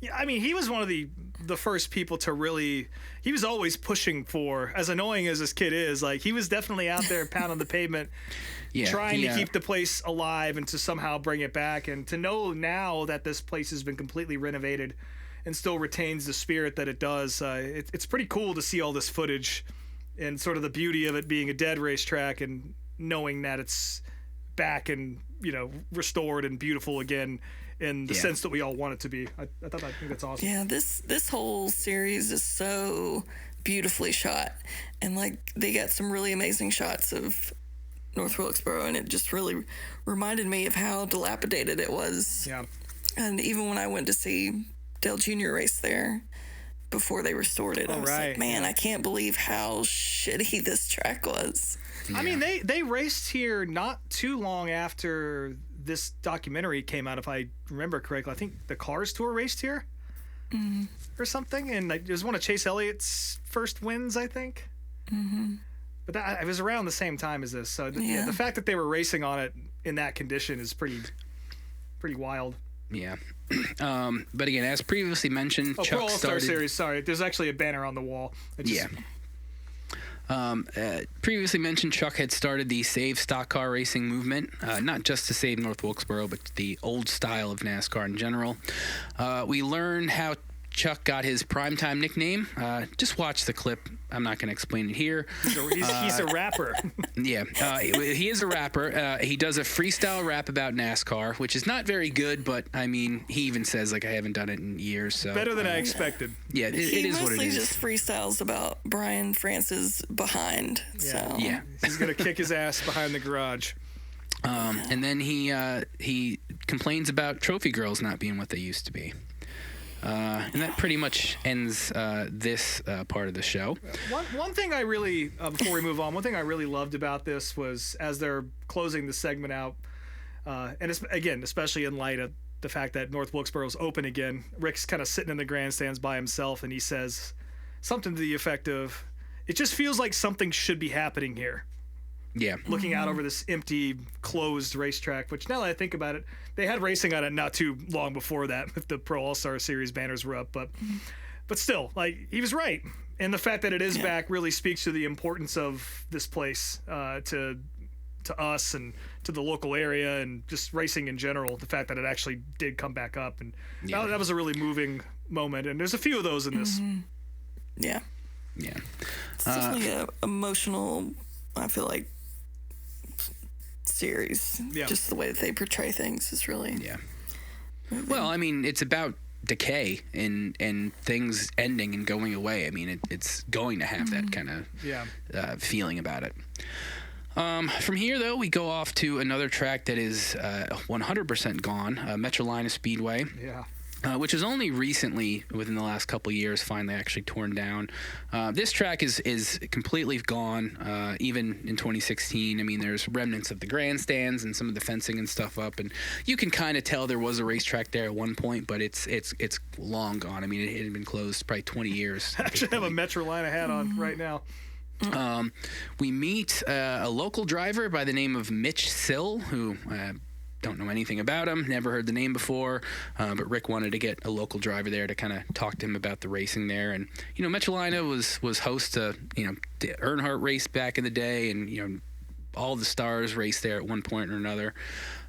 yeah, I mean, he was one of the first people to really, he was always pushing for, as annoying as this kid is, like he was definitely out there pounding the pavement, trying to keep the place alive and to somehow bring it back. And to know now that this place has been completely renovated and still retains the spirit that it does, it's pretty cool to see all this footage and sort of the beauty of it being a dead racetrack and knowing that it's back and, you know, restored and beautiful again in the sense that we all want it to be. I think that's awesome. Yeah, this whole series is so beautifully shot, and like they got some really amazing shots of North Wilkesboro, and it just really reminded me of how dilapidated it was. Yeah. And even when I went to see Dale Jr. race there before they restored it, I was like, man, I can't believe how shitty this track was. I mean, they raced here not too long after this documentary came out, if I remember correctly. I think the Cars Tour raced here or something, and it was one of Chase Elliott's first wins, I think. But it was around the same time as this, so the fact that they were racing on it in that condition is pretty wild. Yeah. But again, as previously mentioned, Chuck Pro All-Star started... Series, sorry. There's actually a banner on the wall. Previously mentioned, Chuck had started the Save Stock Car Racing movement, not just to save North Wilkesboro, but the old style of NASCAR in general. We learned how Chuck got his primetime nickname. Just watch the clip. I'm not going to explain it here. He's a rapper. Yeah, he is a rapper. He does a freestyle rap about NASCAR, which is not very good, but I mean, he even says, like, I haven't done it in years. So better than I expected. Yeah, it is what it is. He mostly just freestyles about Brian France's behind. Yeah. So. Yeah. He's going to kick his ass behind the garage. And then he complains about trophy girls not being what they used to be. And that pretty much ends this part of the show. One thing I really, before we move on, one thing I really loved about this was as they're closing the segment out, and it's, again, especially in light of the fact that North Wilkesboro's open again, Rick's kind of sitting in the grandstands by himself, and he says something to the effect of, it just feels like something should be happening here. Yeah. Looking out over this empty, closed racetrack, which now that I think about it, they had racing on it not too long before that, if the Pro All-Star Series banners were up. But still, like, he was right. And the fact that it is back really speaks to the importance of this place to us and to the local area and just racing in general. The fact that it actually did come back up. And that was a really moving moment. And there's a few of those in this. Yeah. Yeah. It's definitely an emotional, I feel like, series. Just the way that they portray things is really moving. Well, I mean, it's about decay and things ending and going away. I mean, it's going to have that kind of feeling about it. From here, though, we go off to another track that is 100% gone, Metrolina Speedway. Which is only recently, within the last couple of years, finally actually torn down. This track is completely gone, even in 2016. I mean, there's remnants of the grandstands and some of the fencing and stuff up, and you can kind of tell there was a racetrack there at one point, but it's long gone. I mean, it had been closed probably 20 years. I actually have a Metrolina hat on right now. We meet a local driver by the name of Mitch Sill, who... don't know anything about him, never heard the name before, but Rick wanted to get a local driver there to kind of talk to him about the racing there. And, you know, Metrolina was host to, you know, the Earnhardt race back in the day, and, you know, all the stars raced there at one point or another.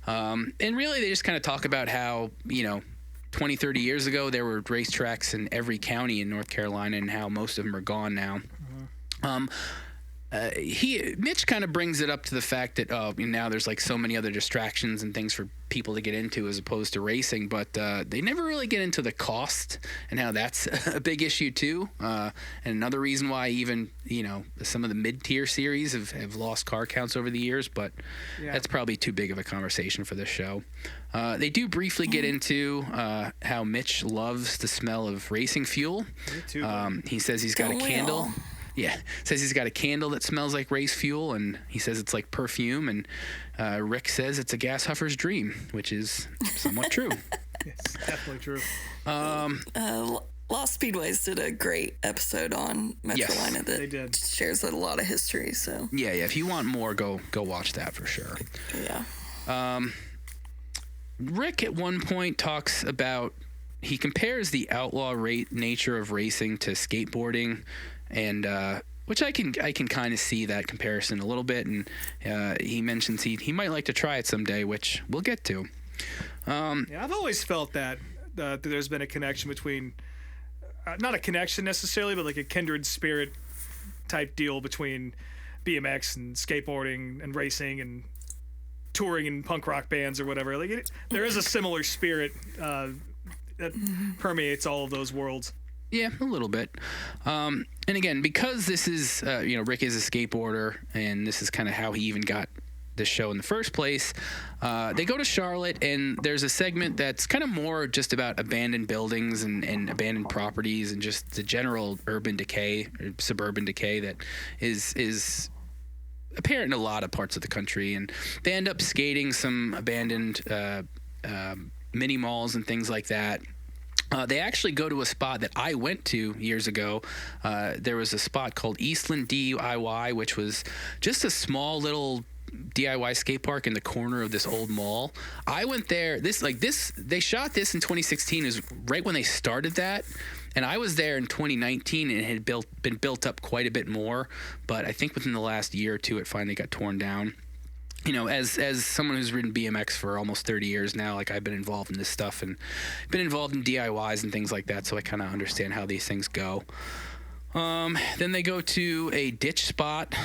And really they just kind of talk about how, you know, 20, 30 years ago there were racetracks in every county in North Carolina and how most of them are gone now. Mitch kind of brings it up to the fact that now there's like so many other distractions and things for people to get into as opposed to racing, but they never really get into the cost and how that's a big issue too. And another reason why even, you know, some of the mid-tier series have lost car counts over the years, but that's probably too big of a conversation for this show. They do briefly get into how Mitch loves the smell of racing fuel. Me too. He says he's got a candle. Yeah, says he's got a candle that smells like race fuel, and he says it's like perfume, and Rick says it's a gas huffer's dream, which is somewhat true. It's definitely true. Lost Speedways did a great episode on Metrolina that shares a lot of history. So yeah, if you want more, go watch that for sure. Yeah. Rick at one point talks about, he compares the outlaw nature of racing to skateboarding, and which I can kind of see that comparison a little bit, and he mentions he might like to try it someday, which we'll get to. Yeah, I've always felt that there's been a connection between, not a connection necessarily, but like a kindred spirit type deal between BMX and skateboarding and racing and touring in punk rock bands or whatever. Like there is a similar spirit that permeates all of those worlds. Yeah, a little bit. And again, because this is, Rick is a skateboarder, and this is kind of how he even got this show in the first place. They go to Charlotte, and there's a segment that's kind of more just about abandoned buildings and abandoned properties and just the general urban decay, or suburban decay that is apparent in a lot of parts of the country. And they end up skating some abandoned mini malls and things like that. They actually go to a spot that I went to years ago. There was a spot called Eastland DIY, which was just a small little DIY skate park in the corner of this old mall. I went there. They shot this in 2016. Is right when they started that, and I was there in 2019, and it had been built up quite a bit more. But I think within the last year or two, it finally got torn down. As someone who's ridden BMX for almost 30 years now, like I've been involved in this stuff and been involved in DIYs and things like that, so I kind of understand how these things go. Then they go to a ditch spot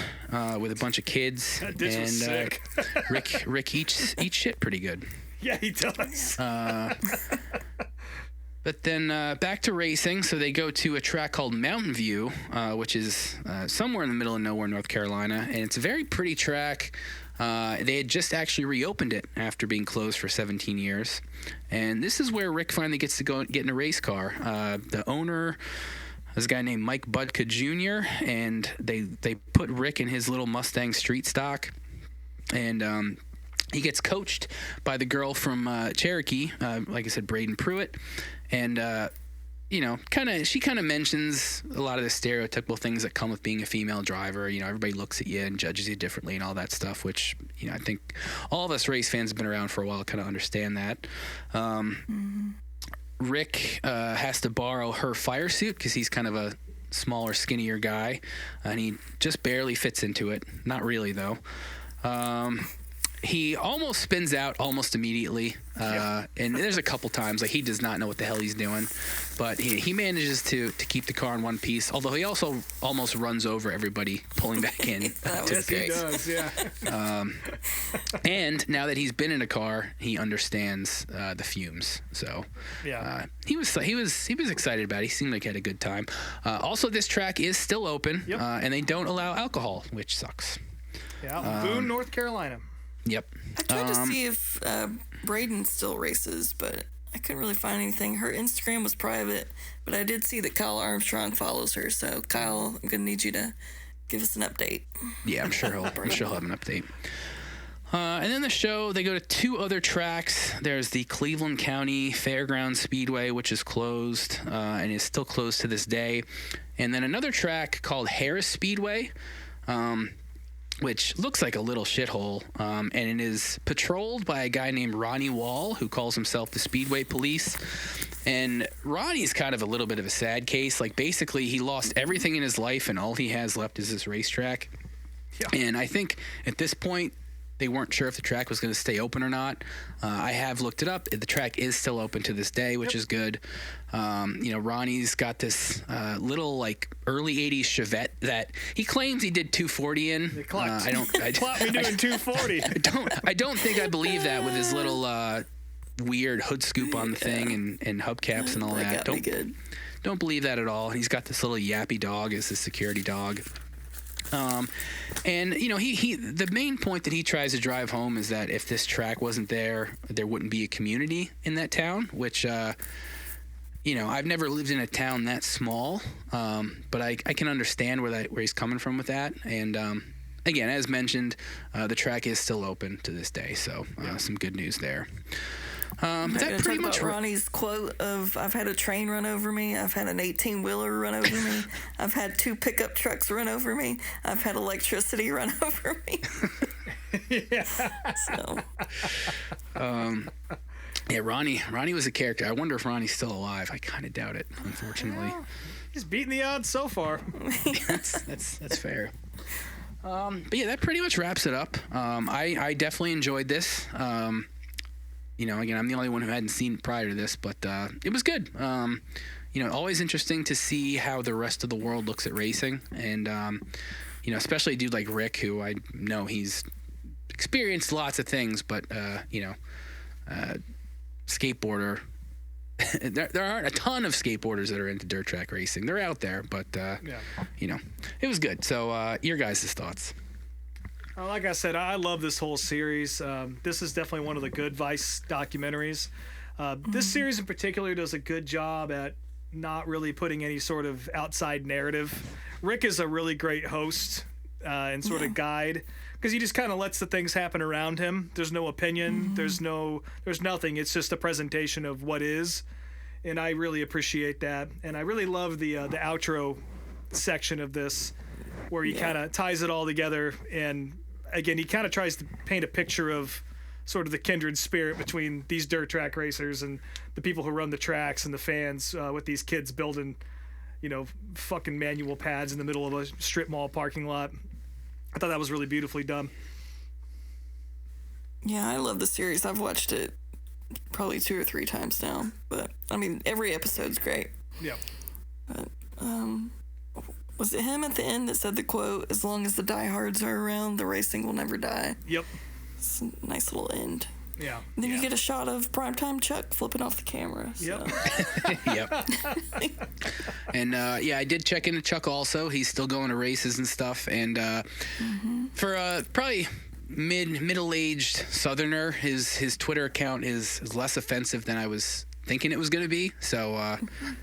with a bunch of kids. That ditch was sick. Rick eats shit pretty good. Yeah, he does. But then back to racing. So they go to a track called Mountain View, which is somewhere in the middle of nowhere, North Carolina, and it's a very pretty track. They had just actually reopened it after being closed for 17 years. And this is where Rick finally gets to go get in a race car. The owner is a guy named Mike Budka Jr., and they put Rick in his little Mustang street stock. And he gets coached by the girl from Cherokee, like I said, Braden Pruitt. And she kind of mentions a lot of the stereotypical things that come with being a female driver. Everybody looks at you and judges you differently and all that stuff, which, I think all of us race fans have been around for a while, kind of understand that. Rick has to borrow her fire suit because he's kind of a smaller, skinnier guy, and he just barely fits into it. Not really, though. He almost spins out almost immediately, and there's a couple times like he does not know what the hell he's doing, but he manages to keep the car in one piece, although he also almost runs over everybody pulling back in. Yes, he does, yeah. And now that he's been in a car, he understands the fumes, so yeah. He was excited about it. He seemed like he had a good time. Also, this track is still open, and they don't allow alcohol, which sucks. Yeah, Boone, North Carolina. Yep. I tried to see if Braden still races, but I couldn't really find anything. Her Instagram was private, but I did see that Kyle Armstrong follows her. So, Kyle, I'm going to need you to give us an update. Yeah, I'm sure he'll have an update. And then the show, they go to two other tracks. There's the Cleveland County Fairgrounds Speedway, which is closed and is still closed to this day. And then another track called Harris Speedway, which looks like a little shithole, and it is patrolled by a guy named Ronnie Wall, who calls himself the Speedway Police. And Ronnie's kind of a little bit of a sad case. Like, basically, he lost everything in his life, and all he has left is this racetrack. Yeah. And I think at this point, they weren't sure if the track was going to stay open or not. I have looked it up. The track is still open to this day, which is good. Ronnie's got this little, like, early 80s Chevette that he claims he did 240 in. They clocked me doing 240. I don't think I believe that with his little weird hood scoop on the thing and hubcaps and all that. Don't believe that at all. He's got this little yappy dog as his security dog. And he the main point that he tries to drive home is that if this track wasn't there wouldn't be a community in that town, which I've never lived in a town that small, but I can understand where he's coming from with that. And again, as mentioned, the track is still open to this day, so some good news there. That pretty much Ronnie's quote of "I've had a train run over me, I've had an 18-wheeler run over me, I've had 2 pickup trucks run over me, I've had electricity run over me." Yeah. So. Yeah, Ronnie was a character. I wonder if Ronnie's still alive. I kind of doubt it, unfortunately. He's beating the odds so far. That's fair. But yeah, that pretty much wraps it up. I definitely enjoyed this. Again, I'm the only one who hadn't seen it prior to this, but it was good. Always interesting to see how the rest of the world looks at racing, and especially a dude like Rick, who I know he's experienced lots of things, but skateboarder. There aren't a ton of skateboarders that are into dirt track racing. They're out there, but it was good. So your guys' thoughts? Like I said, I love this whole series. This is definitely one of the good Vice documentaries. This series in particular does a good job at not really putting any sort of outside narrative. Rick is a really great host and sort of guide, because he just kind of lets the things happen around him. There's no opinion. There's nothing. It's just a presentation of what is, and I really appreciate that. And I really love the outro section of this, where he kind of ties it all together. And again, he kind of tries to paint a picture of sort of the kindred spirit between these dirt track racers and the people who run the tracks and the fans, with these kids building, fucking manual pads in the middle of a strip mall parking lot. I thought that was really beautifully done. Yeah, I love the series. I've watched it probably 2 or 3 times now. But, I mean, every episode's great. Yeah. But, was it him at the end that said the quote, "As long as the diehards are around, the racing will never die"? Yep. It's a nice little end. Yeah. And then you get a shot of primetime Chuck flipping off the camera. So. Yep. And I did check into Chuck also. He's still going to races and stuff. And for probably middle-aged Southerner, his Twitter account is less offensive than I was thinking it was going to be. So,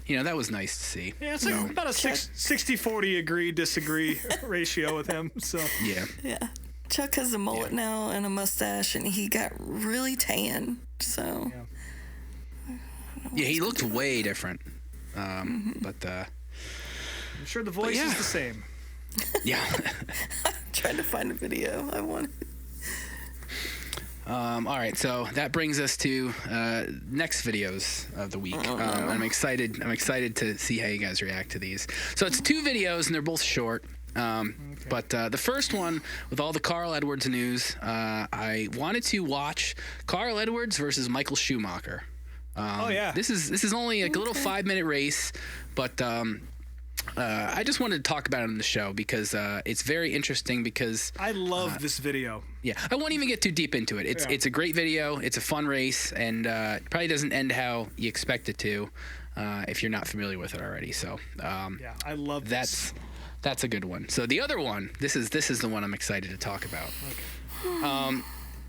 that was nice to see. Yeah, it's like about a 60-40 agree-disagree ratio with him. So yeah. Yeah. Chuck has a mullet now and a mustache, and he got really tan. So. Yeah, he looked way different. But I'm sure the voice is the same. Yeah. I'm trying to find a video I wanted. All right, so that brings us to next videos of the week. I'm excited to see how you guys react to these. So it's 2 videos, and they're both short. But the first one, with all the Carl Edwards news, I wanted to watch Carl Edwards versus Michael Schumacher. This is only like a little 5-minute race, but I just wanted to talk about it on the show because it's very interesting. Because I love this video. Yeah, I won't even get too deep into it. It's a great video. It's a fun race, and it probably doesn't end how you expect it to if you're not familiar with it already. So I love this. That's a good one. So the other one, this is the one I'm excited to talk about. Okay.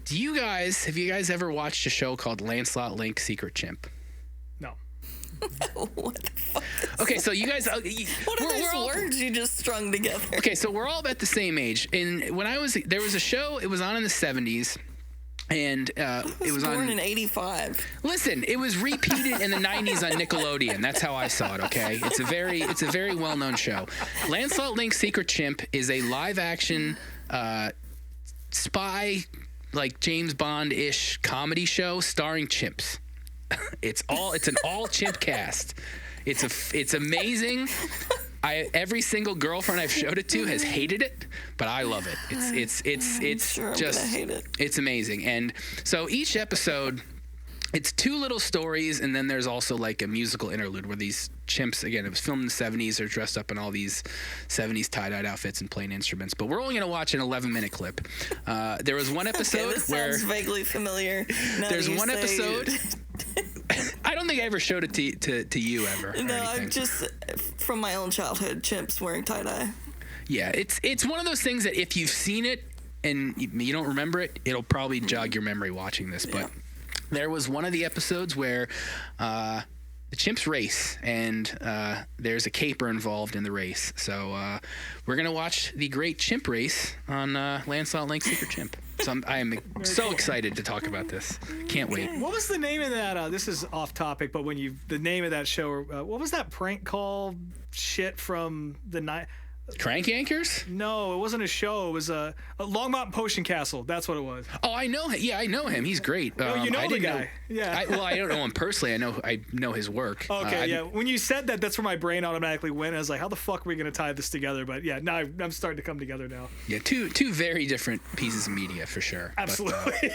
Have you guys ever watched a show called Lancelot Link Secret Chimp? No. What the fuck? Okay, so you guys, what are those words you just strung together? Okay, so we're all about the same age. And there was a show. It was on in the 70s. And it was born on in '85. Listen, it was repeated in the '90s on Nickelodeon. That's how I saw it. Okay, it's a very well-known show. Lancelot Link Secret Chimp is a live-action spy, like James Bond-ish comedy show starring chimps. It's an all chimp cast. It's amazing. Every single girlfriend I've showed it to has hated it, but I love it. It's sure just I'm gonna hate it. It's amazing. And so each episode, it's 2 little stories, and then there's also like a musical interlude where these chimps, again, it was filmed in the 70s, they're dressed up in all these 70s tie-dyed outfits and playing instruments. But we're only going to watch an 11-minute clip. There was one episode this where sounds vaguely familiar. there's one episode. I don't think I ever showed it to you ever. No, I'm just from my own childhood. Chimps wearing tie-dye. Yeah, it's one of those things that if you've seen it and you don't remember it, it'll probably jog your memory watching this. But there was one of the episodes where the chimps race, and there's a caper involved in the race. So we're gonna watch the great chimp race on Lancelot Link Secret Chimp. So I am so excited to talk about this. Can't wait. What was the name of that? This is off topic, but the name of that show, what was that prank call shit from the night? Crank Yankers? No, it wasn't a show. It was a Longmont Potion Castle. That's what it was. Oh, I know him. Yeah, I know him. He's great. Oh, you know I the didn't guy. Yeah. Well, I don't know him personally. I know his work. Okay, yeah. When you said that, that's where my brain automatically went. I was like, how the fuck are we going to tie this together? But yeah, now I'm starting to come together now. Yeah, two very different pieces of media for sure. Absolutely.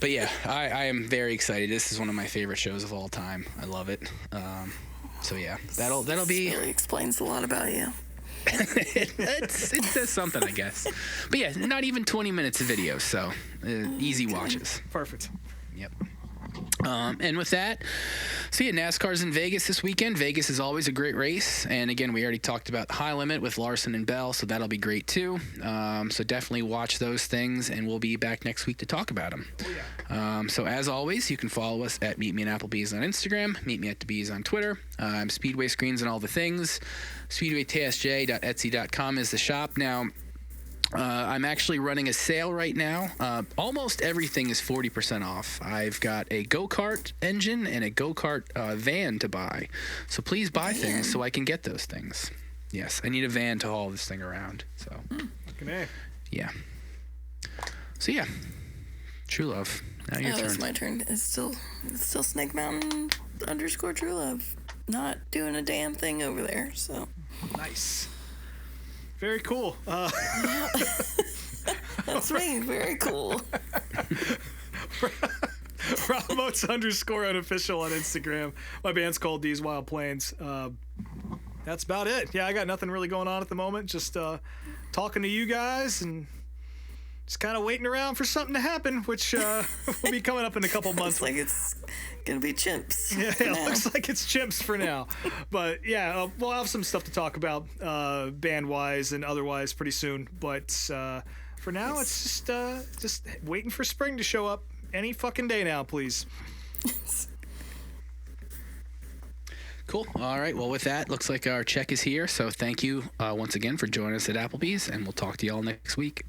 But yeah, I am very excited. This is one of my favorite shows of all time. I love it. So yeah, that'll be. Really explains a lot about you. It says something, I guess. But yeah, not even 20 minutes of video, so easy watches. Perfect. Yep. And with that, so yeah, NASCAR's in Vegas this weekend. Vegas is always a great race. And again, we already talked about the High Limit with Larson and Bell, so that'll be great too. So definitely watch those things, and we'll be back next week to talk about them. Oh, yeah. So as always, you can follow us at Meet Me at Applebees on Instagram, Meet Me at the Bees on Twitter. Speedway Screens and all the things. SpeedwayTSJ.etsy.com is the shop. Now, I'm actually running a sale right now. Almost everything is 40% off. I've got a go-kart engine and a go-kart van to buy. So please buy things so I can get those things. Yes, I need a van to haul this thing around. So, yeah. So yeah, True Love. Now your turn. It's my turn. It's still Snake Mountain _ True Love. Not doing a damn thing over there. So nice. Very cool. That's me. Very cool. Ramos _ unofficial on Instagram. My band's called These Wild Plains. That's about it. Yeah, I got nothing really going on at the moment. Just talking to you guys and just kind of waiting around for something to happen, which will be coming up in a couple months. Looks like it's gonna be chimps. Yeah, it looks like it's chimps for now. But yeah, we'll have some stuff to talk about band-wise and otherwise pretty soon. But for now, it's just waiting for spring to show up any fucking day now, please. Cool. All right. Well, with that, looks like our check is here. So thank you once again for joining us at Applebee's, and we'll talk to you all next week.